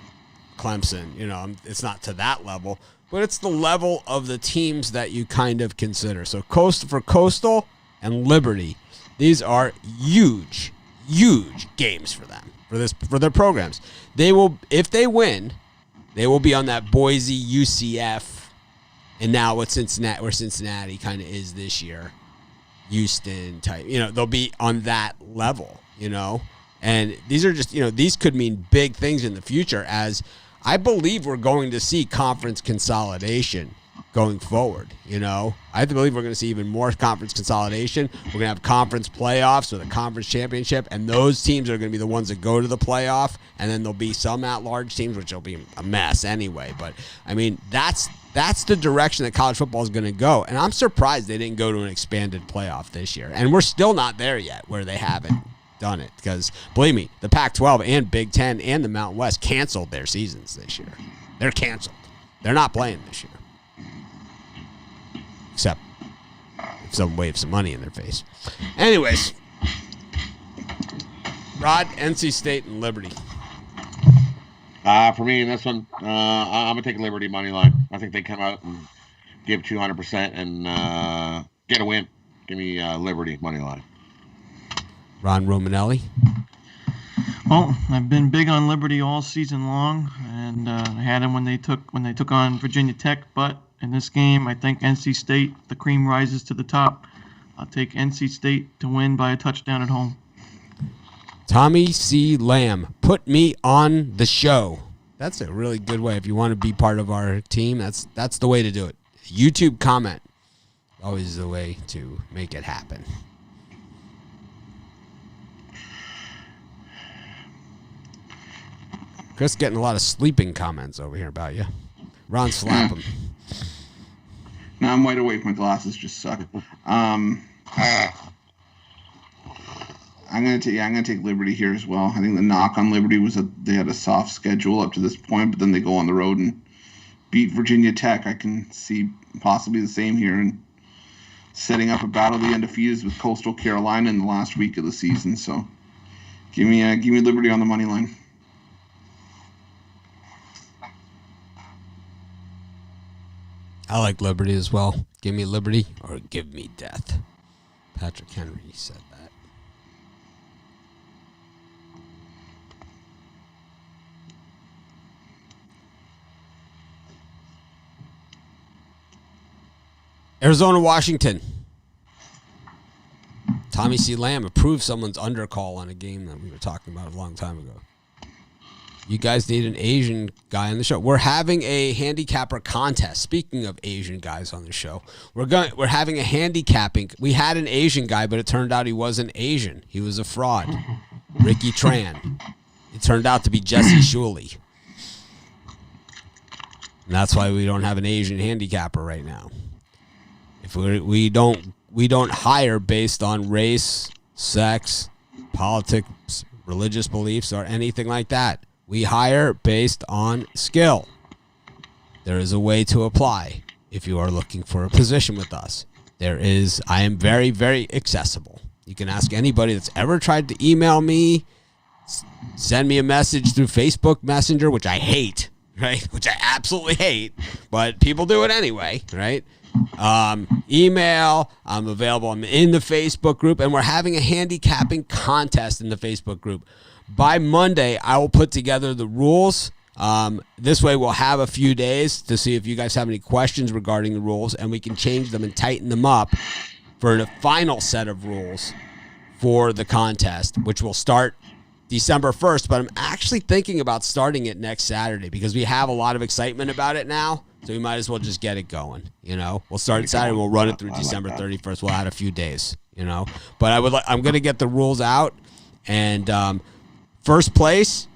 Clemson, it's not to that level, but it's the level of the teams that you kind of consider. So Coastal and Liberty, these are huge games for them, for their programs. They will, if they win, they will be on that Boise, UCF, and now what Cincinnati kind of is this year, Houston type. They'll be on that level. And these are just these could mean big things in the future, as I believe we're going to see conference consolidation going forward. I believe we're going to see even more conference consolidation. We're going to have conference playoffs with a conference championship, and those teams are going to be the ones that go to the playoff, and then there'll be some at-large teams, which will be a mess anyway. But, I mean, that's the direction that college football is going to go, and I'm surprised they didn't go to an expanded playoff this year. And we're still not there yet where they haven't done it, because, believe me, the Pac-12 and Big Ten and the Mountain West canceled their seasons this year. They're canceled. They're not playing this year. Except if someone waves some money in their face. Anyways, Rod, NC State, and Liberty. For me in this one, I'm going to take Liberty money line. I think they come out and give 200% and get a win. Give me Liberty money line. Ron Romanelli. Well, I've been big on Liberty all season long, and I had them when they took on Virginia Tech. But in this game, I think NC State, the cream rises to the top. I'll take NC State to win by a touchdown at home. Tommy C. Lamb, put me on the show. That's a really good way. If you want to be part of our team, that's the way to do it. YouTube comment, always the way to make it happen. Chris getting a lot of sleeping comments over here about you. Ron, slap him. No, I'm wide awake. My glasses just suck. I'm gonna take Liberty here as well. I think the knock on Liberty was that they had a soft schedule up to this point, but then they go on the road and beat Virginia Tech. I can see possibly the same here and setting up a battle of the undefeateds with Coastal Carolina in the last week of the season. So give me Liberty on the money line. I like Liberty as well. Give me Liberty or give me death. Patrick Henry said that. Arizona, Washington. Tommy C. Lamb approved someone's undercall on a game that we were talking about a long time ago. You guys need an Asian guy on the show. We're having a handicapper contest. Speaking of Asian guys on the show, we're having a handicapping. We had an Asian guy, but it turned out he wasn't Asian. He was a fraud. Ricky Tran. It turned out to be Jesse Shuley. And that's why we don't have an Asian handicapper right now. If we don't hire based on race, sex, politics, religious beliefs, or anything like that. We hire based on skill. There is a way to apply if you are looking for a position with us. I am very, very accessible. You can ask anybody that's ever tried to email me, send me a message through Facebook Messenger, which I hate, right? Which I absolutely hate, but people do it anyway, right? Email, I'm available. I'm in the Facebook group, and we're having a handicapping contest in the Facebook group. By Monday, I will put together the rules. This way, we'll have a few days to see if you guys have any questions regarding the rules, and we can change them and tighten them up for the final set of rules for the contest, which will start December 1st. But I'm actually thinking about starting it next Saturday because we have a lot of excitement about it now. So we might as well just get it going, We'll start it Saturday. We'll run it through December 31st. We'll add a few days, But I'm going to get the rules out. And first place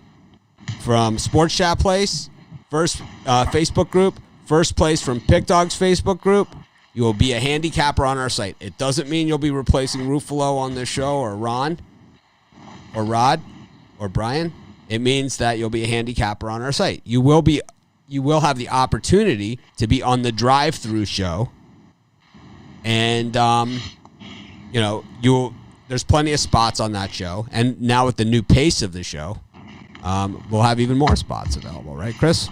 from Sports Chat Place, first Facebook group, first place from Pick Dogs Facebook group. You will be a handicapper on our site. It doesn't mean you'll be replacing Ruffalo on this show or Ron or Rod or Brian. It means that you'll be a handicapper on our site. You will have the opportunity to be on the drive-through show. And, there's plenty of spots on that show. And now with the new pace of the show, we'll have even more spots available. Right, Chris?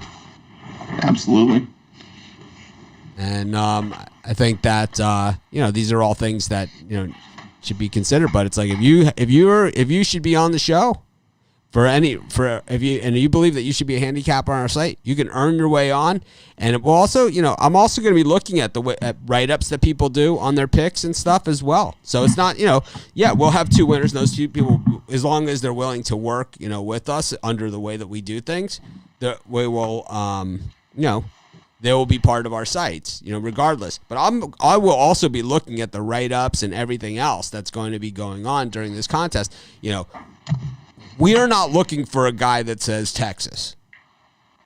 Absolutely. And I think that, these are all things that, should be considered. But it's like if you should be on the show, if you believe that you should be a handicapper on our site, you can earn your way on. And it will also, I'm also going to be looking at at write-ups that people do on their picks and stuff as well. So it's not, we'll have two winners. And those two people, as long as they're willing to work, with us under the way that we do things, we will, they will be part of our sites, regardless. But I will also be looking at the write-ups and everything else that's going to be going on during this contest. We are not looking for a guy that says Texas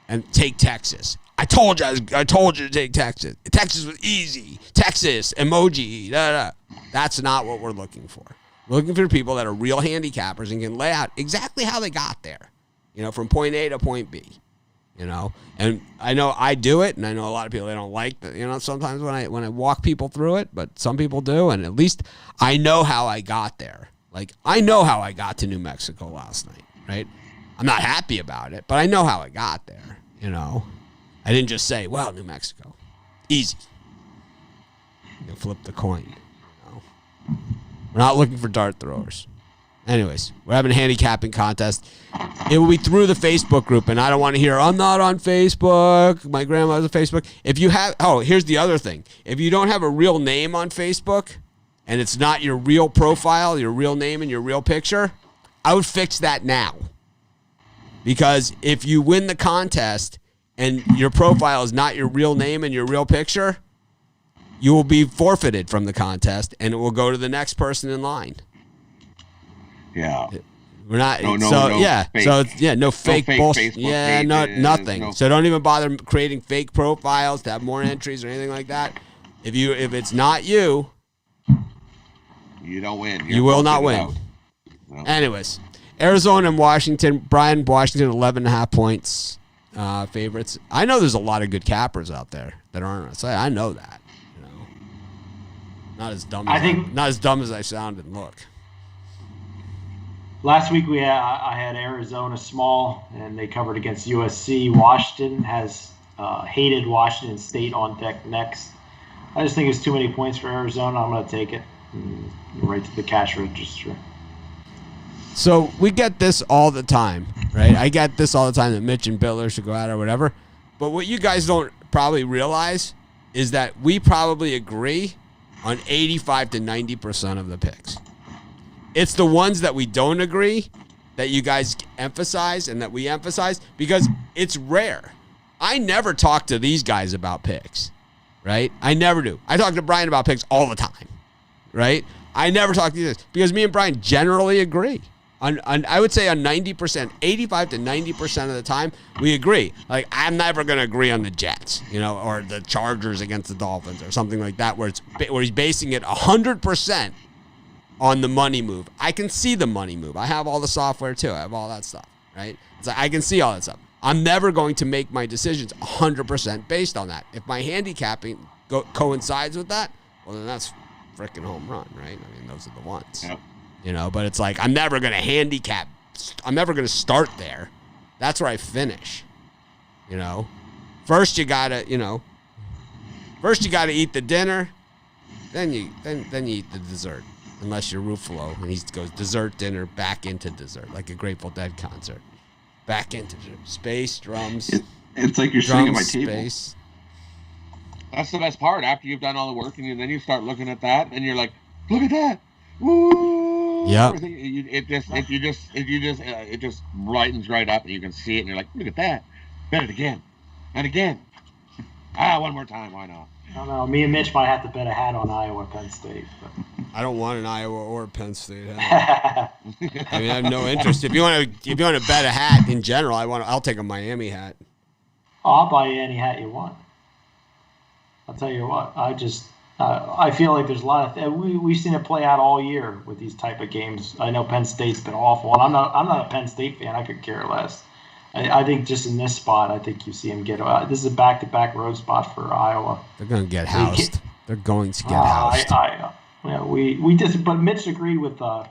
and take Texas. I told you to take Texas. Texas was easy. Texas, emoji, da, da. That's not what we're looking for. We're looking for people that are real handicappers and can lay out exactly how they got there, from point A to point B, And I know I do it, and I know a lot of people, they don't like that, sometimes when I walk people through it, but some people do, and at least I know how I got there. Like, I know how I got to New Mexico last night, right? I'm not happy about it, but I know how I got there, I didn't just say, well, New Mexico, easy. Flip the coin, We're not looking for dart throwers. Anyways, we're having a handicapping contest. It will be through the Facebook group, and I don't want to hear, I'm not on Facebook. My grandma's on Facebook. Here's the other thing. If you don't have a real name on Facebook, and it's not your real profile, your real name, and your real picture, I would fix that now. Because if you win the contest and your profile is not your real name and your real picture, you will be forfeited from the contest, and it will go to the next person in line. Yeah. We're not. No, no fake bullshit. Facebook Yeah, pages, nothing. So don't even bother creating fake profiles to have more entries or anything like that. If it's not you, you don't win. You will not win. No. Anyways, Arizona and Washington. Brian, Washington 11.5 points favorites. I know there's a lot of good cappers out there that aren't. So I know that. Not as dumb. Not as dumb as I sound and look. Last week I had Arizona small, and they covered against USC. Washington has hated Washington State on deck next. I just think it's too many points for Arizona. I'm going to take it right to the cash register. So we get this all the time, right? I get this all the time that Mitch and Biller should go out or whatever. But what you guys don't probably realize is that we probably agree on 85 to 90% of the picks. It's the ones that we don't agree that you guys emphasize and that we emphasize because it's rare. I never talk to these guys about picks, right? I never do. I talk to Brian about picks all the time, right? I never talk to these guys because me and Brian generally agree. I would say on 90%, 85 to 90% of the time, we agree. Like, I'm never going to agree on the Jets, or the Chargers against the Dolphins or something like that where he's basing it 100% on the money move. I can see the money move. I have all the software too. I have all that stuff, right? It's like I can see all that stuff. I'm never going to make my decisions 100% based on that. If my handicapping coincides with that, well, then that's freaking home run, right? I mean, those are the ones. Yep. But it's like I'm never going to handicap. I'm never going to start there. That's where I finish. First you got to, eat the dinner, then you eat the dessert. Unless you're Ruffalo, and he goes dessert, dinner, back into dessert, like a Grateful Dead concert. Back into space, drums. It's like you're sitting at my table. Space. That's the best part. After you've done all the work, and then you start looking at that, and you're like, look at that. Woo! Yeah. It just lightens right up, and you can see it, and you're like, look at that. Bet it again. And again. One more time. Why not? I don't know. Me and Mitch might have to bet a hat on Iowa, Penn State. But. I don't want an Iowa or Penn State hat. I have no interest. If you want to bet a hat in general, I'll take a Miami hat. Oh, I'll buy you any hat you want. I'll tell you what. I feel like there's a lot of we've seen it play out all year with these type of games. I know Penn State's been awful, and I'm not a Penn State fan. I could care less. I think just in this spot, I think you see him get. This is a back-to-back road spot for Iowa. They're going to get housed. They're going to get housed. But Mitch agreed with 4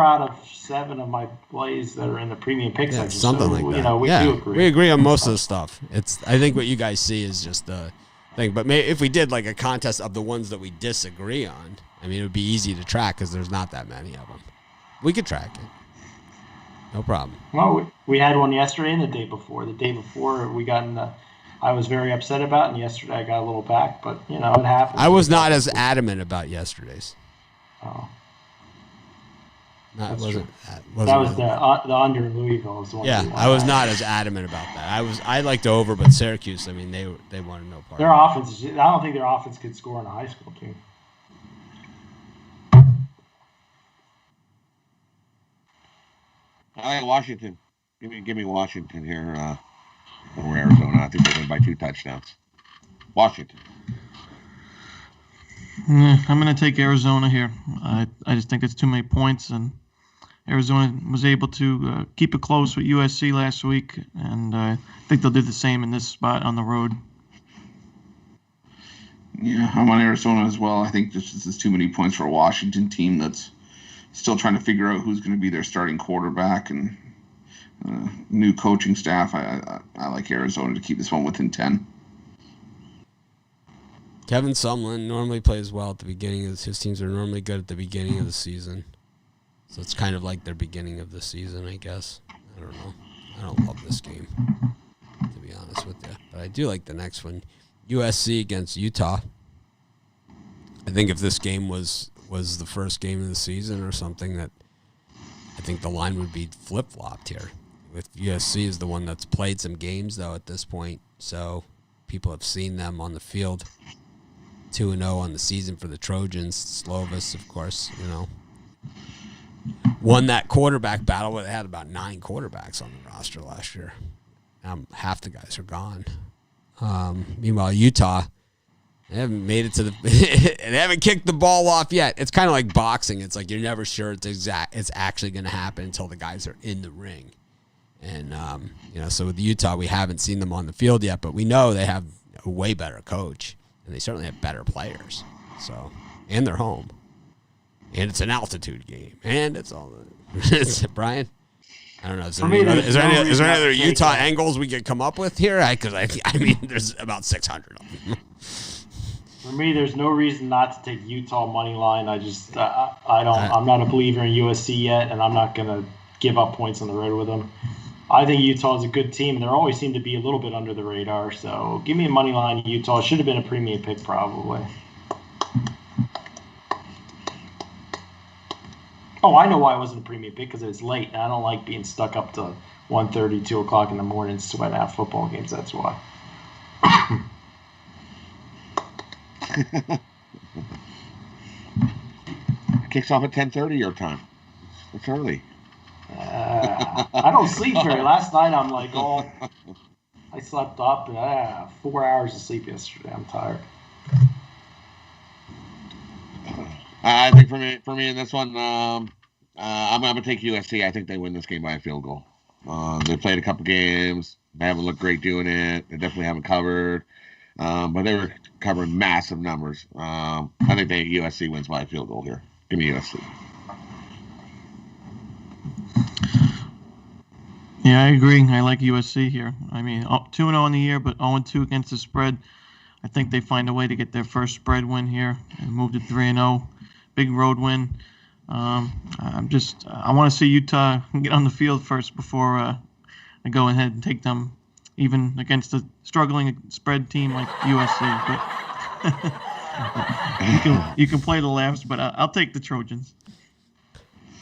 out of 7 of my plays that are in the premium pick section. Something like that. We do agree. We agree on most of the stuff. I think what you guys see is just the thing. But if we did like a contest of the ones that we disagree on, it would be easy to track because there's not that many of them. We could track it. No problem. Well, we had one yesterday and the day before. The day before we got I was very upset about, and yesterday I got a little back, but it happens. I was not as adamant about yesterday's. Oh. No, it wasn't. That was the under in Louisville. Was the one. Yeah, I was not as adamant about that. I liked the over, but Syracuse. They wanted no part. Their offense. I don't think their offense could score in a high school team. I like Washington. Give me Washington here over Arizona. I think they're going to buy 2 touchdowns. Washington. I'm going to take Arizona here. I just think it's too many points, and Arizona was able to keep it close with USC last week, and I think they'll do the same in this spot on the road. Yeah, I'm on Arizona as well. I think this is too many points for a Washington team that's still trying to figure out who's going to be their starting quarterback and new coaching staff. I like Arizona to keep this one within 10. Kevin Sumlin normally plays well at the beginning of his teams are normally good at the beginning of the season. So it's kind of like their beginning of the season, I guess. I don't know. I don't love this game, to be honest with you. But I do like the next one. USC against Utah. I think if this game was the first game of the season or something, that I think the line would be flip-flopped here. With USC is the one that's played some games, though, at this point. So people have seen them on the field. 2-0 on the season for the Trojans. Slovis, of course, won that quarterback battle where they had about 9 quarterbacks on the roster last year. Half the guys are gone. Meanwhile, Utah, they haven't made it to the they haven't kicked the ball off yet. It's kind of like boxing. It's like you're never sure it's actually going to happen until the guys are in the ring. And so with Utah, we haven't seen them on the field yet, but we know they have a way better coach, and they certainly have better players. So, and they're home, and it's an altitude game, and it's all. Brian, I don't know. Is there any other Utah angles we could come up with here? Because I mean, there's about 600 of them. For me, there's no reason not to take Utah money line. I just I don't. I'm not a believer in USC yet, and I'm not gonna give up points on the road with them. I think Utah is a good team, and they always seem to be a little bit under the radar. So give me a money line Utah. Should have been a premium pick probably. Oh, I know why it wasn't a premium pick, because it was late, and I don't like being stuck up to 1:30, 2 o'clock in the morning sweating out football games. That's why. Kicks off at 10:30 your time. It's early. I don't sleep very. Last night I'm like, I slept up and 4 hours of sleep yesterday. I'm tired. I think for me in this one, I'm gonna take USC. I think they win this game by a field goal. They played a couple games. They haven't looked great doing it. They definitely haven't covered, but they were covering massive numbers. I think USC wins by a field goal here. Give me USC. Yeah, I agree. I like USC here. I mean, 2-0 on the year, but 0-2 against the spread. I think they find a way to get their first spread win here and move to 3-0. Big road win. I want to see Utah get on the field first before I go ahead and take them, even against a struggling spread team like USC. But you can play the laughs, but I'll take the Trojans.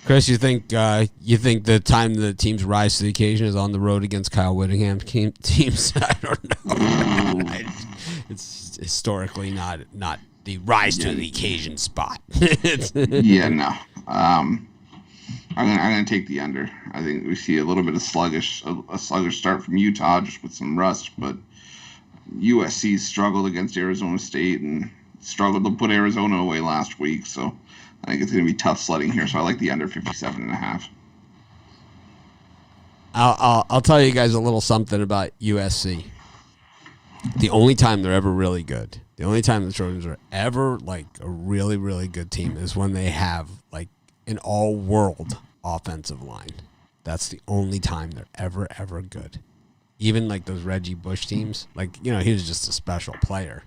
Chris, you think the time the teams rise to the occasion is on the road against Kyle Whittingham teams? I don't know. It's historically not the rise to the occasion spot. Yeah, no. I'm gonna take the under. I think we see a little bit of a sluggish start from Utah just with some rust, but USC struggled against Arizona State and struggled to put Arizona away last week, so I think it's going to be tough sledding here, so I like the under 57.5. I'll tell you guys a little something about USC. The only time they're ever really good, the only time the Trojans are ever like a really, really good team is when they have like an all-world offensive line. That's the only time they're ever good. Even like those Reggie Bush teams, like, he was just a special player.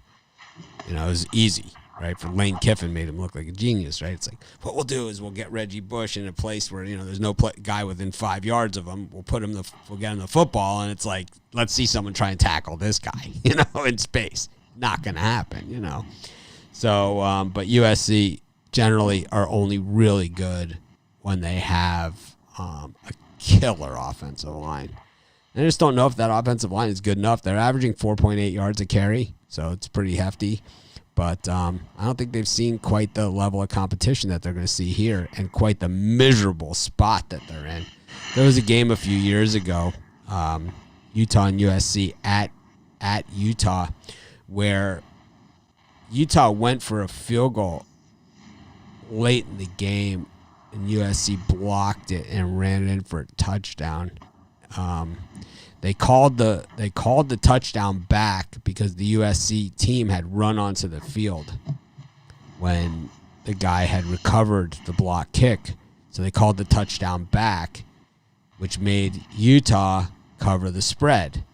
It was easy. Right, for Lane Kiffin made him look like a genius. Right, it's like what we'll do is we'll get Reggie Bush in a place where there's no guy within 5 yards of him. We'll get him the football, and it's like let's see someone try and tackle this guy, in space. Not gonna happen, So, but USC generally are only really good when they have a killer offensive line. And I just don't know if that offensive line is good enough. They're averaging 4.8 yards a carry, so it's pretty hefty. But I don't think they've seen quite the level of competition that they're going to see here and quite the miserable spot that they're in. There was a game a few years ago, Utah and USC at Utah, where Utah went for a field goal late in the game, and USC blocked it and ran it in for a touchdown. They called the touchdown back because the USC team had run onto the field when the guy had recovered the block kick. So they called the touchdown back, which made Utah cover the spread.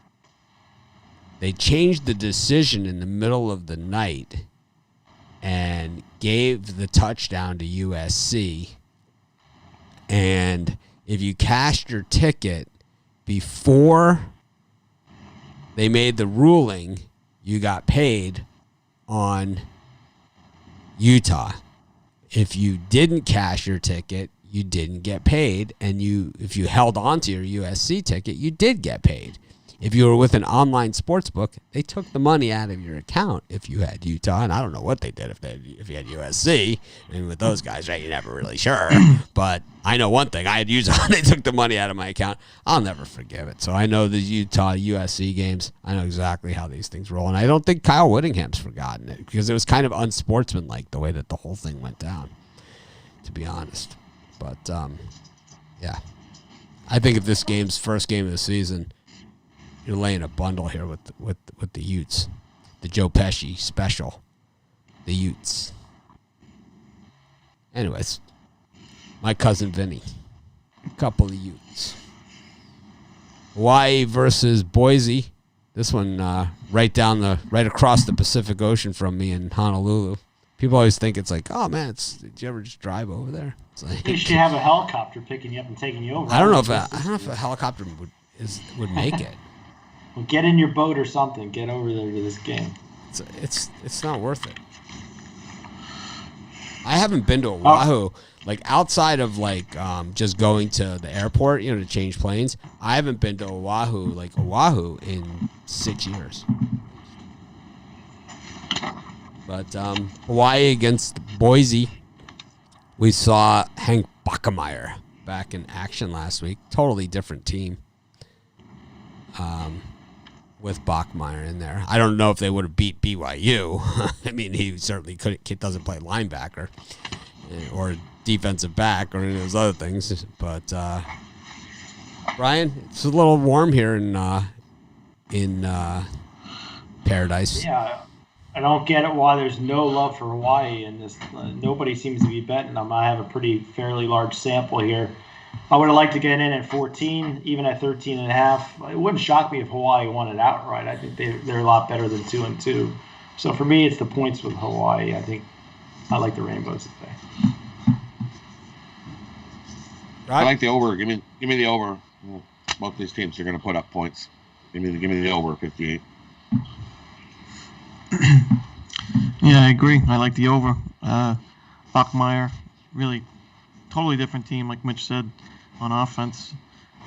They changed the decision in the middle of the night and gave the touchdown to USC. And if you cashed your ticket before they made the ruling, you got paid on Utah. If you didn't cash your ticket, you didn't get paid, and if you held on to your USC ticket, you did get paid. if you were with an online sports book, they took the money out of your account if you had Utah, and I don't know what they did if you had USC. And with those guys, right, you're never really sure. But I know one thing: I had Utah. They took the money out of my account. I'll never forgive it. So I know the Utah USC games. I know exactly how these things roll, and I don't think Kyle Whittingham's forgotten it because it was kind of unsportsmanlike the way that the whole thing went down, to be honest. But yeah, I think if this game's first game of the season, you're laying a bundle here with the Utes, the Joe Pesci special, the Utes. Anyways, my cousin Vinny, a couple of Utes. Hawaii versus Boise. This one right across the Pacific Ocean from me in Honolulu. People always think it's like, oh man, did you ever just drive over there? It's like, you should have a helicopter picking you up and taking you over. I don't know if a helicopter would make it. Well, get in your boat or something. Get over there to this game. It's not worth it. I haven't been to Oahu, like outside of like just going to the airport, to change planes. I haven't been to Oahu in 6 years. But Hawaii against Boise, we saw Hank Bachmeier back in action last week. Totally different team with Bachmeier in there. I don't know if they would have beat BYU. I mean, he certainly doesn't play linebacker or defensive back or any of those other things. But, Brian, it's a little warm here in Paradise. Yeah. I don't get it why there's no love for Hawaii in this. Nobody seems to be betting them. I have a fairly large sample here. I would have liked to get in at 14, even at 13.5. It wouldn't shock me if Hawaii won it outright. I think they're a lot better than 2-2. So for me, it's the points with Hawaii. I think I like the Rainbows today. I like the over. Give me the over. Both these teams are going to put up points. Give me the over 58. Yeah, I agree. I like the over. Bachmeier, really totally different team, like Mitch said, on offense.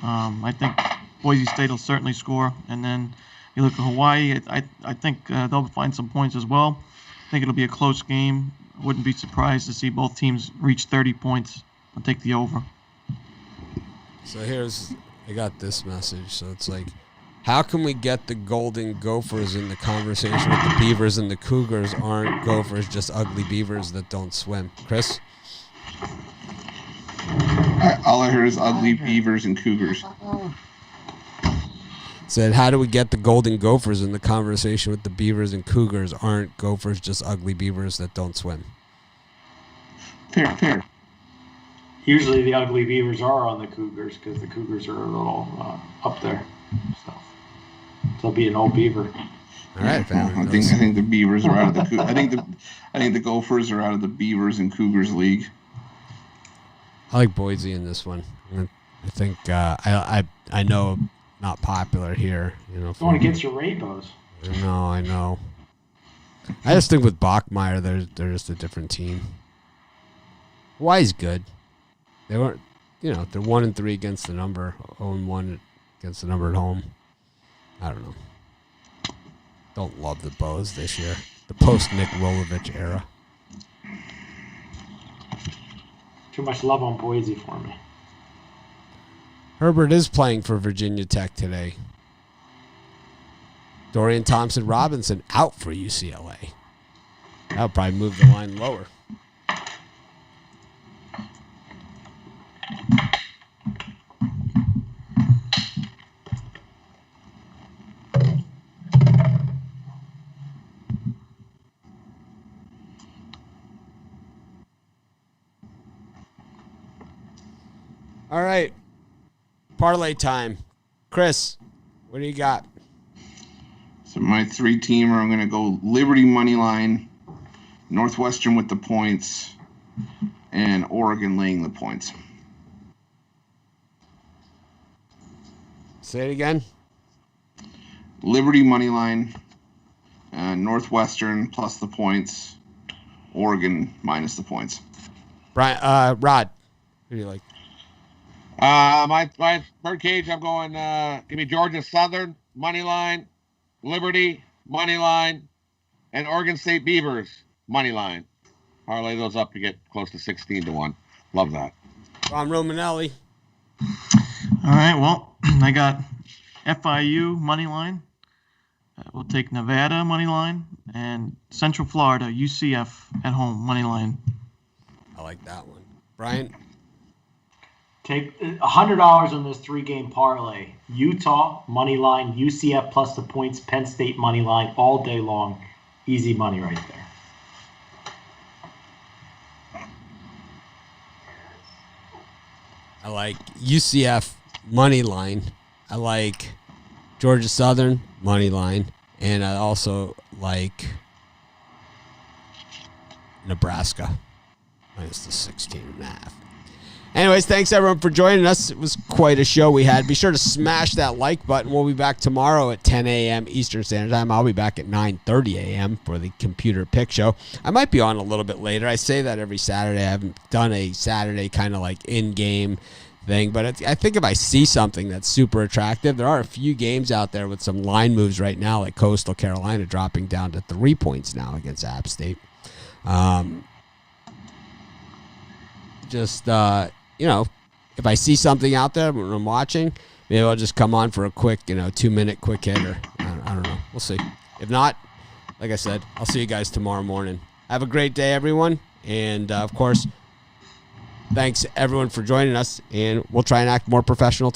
I think Boise State will certainly score. And then you look at Hawaii, I think they'll find some points as well. I think it'll be a close game. I wouldn't be surprised to see both teams reach 30 points. I'll take the over. So I got this message. So it's like, how can we get the Golden Gophers in the conversation with the Beavers and the Cougars aren't Gophers, just ugly beavers that don't swim? Chris? All I heard is ugly beavers and cougars. Said, how do we get the Golden Gophers in the conversation with the Beavers and Cougars aren't Gophers, just ugly beavers that don't swim? Fair. Usually the ugly beavers are on the Cougars because the Cougars are a little up there. So they'll be an old beaver. All right, I think the Beavers are out of the. I think the Gophers are out of the Beavers and Cougars league. I like Boise in this one. I think I know not popular here. Going against your Rainbows. No, I know. I just think with Bachmeier, they're just a different team. Hawaii's good. They weren't, they're 1-3 against the number, 0-1 against the number at home. I don't know. Don't love the Bows this year. The post-Nick Rolovich era. Too much love on Boise for me. Herbert is playing for Virginia Tech today. Dorian Thompson-Robinson out for UCLA. That'll probably move the line lower. All right. Parlay time. Chris, what do you got? So my 3-teamer, I'm going to go Liberty money line, Northwestern with the points, and Oregon laying the points. Say it again. Liberty money line, Northwestern plus the points, Oregon minus the points. Brian, Rod, who do you like? My birdcage, I'm going, give me Georgia Southern money line, Liberty money line, and Oregon State Beavers money line. Parlay those up to get close to 16-1. Love that. Ron Romanelli. All right, well, I got FIU money line. We'll take Nevada money line and Central Florida UCF at home money line. I like that one. Brian? Take $100 on this 3-game parlay. Utah money line, UCF plus the points, Penn State money line all day long. Easy money right there. I like UCF money line. I like Georgia Southern money line. And I also like Nebraska minus the 16.5. Anyways, thanks everyone for joining us. It was quite a show we had. Be sure to smash that like button. We'll be back tomorrow at 10 a.m. Eastern Standard Time. I'll be back at 9:30 a.m. for the Computer Pick Show. I might be on a little bit later. I say that every Saturday. I haven't done a Saturday kind of like in-game thing, but I think if I see something that's super attractive, there are a few games out there with some line moves right now, like Coastal Carolina dropping down to 3 points now against App State. If I see something out there when I'm watching, maybe I'll just come on for a quick, 2-minute quick hit, or I don't know. We'll see. If not, like I said, I'll see you guys tomorrow morning. Have a great day, everyone. And, of course, thanks, everyone, for joining us. And we'll try and act more professional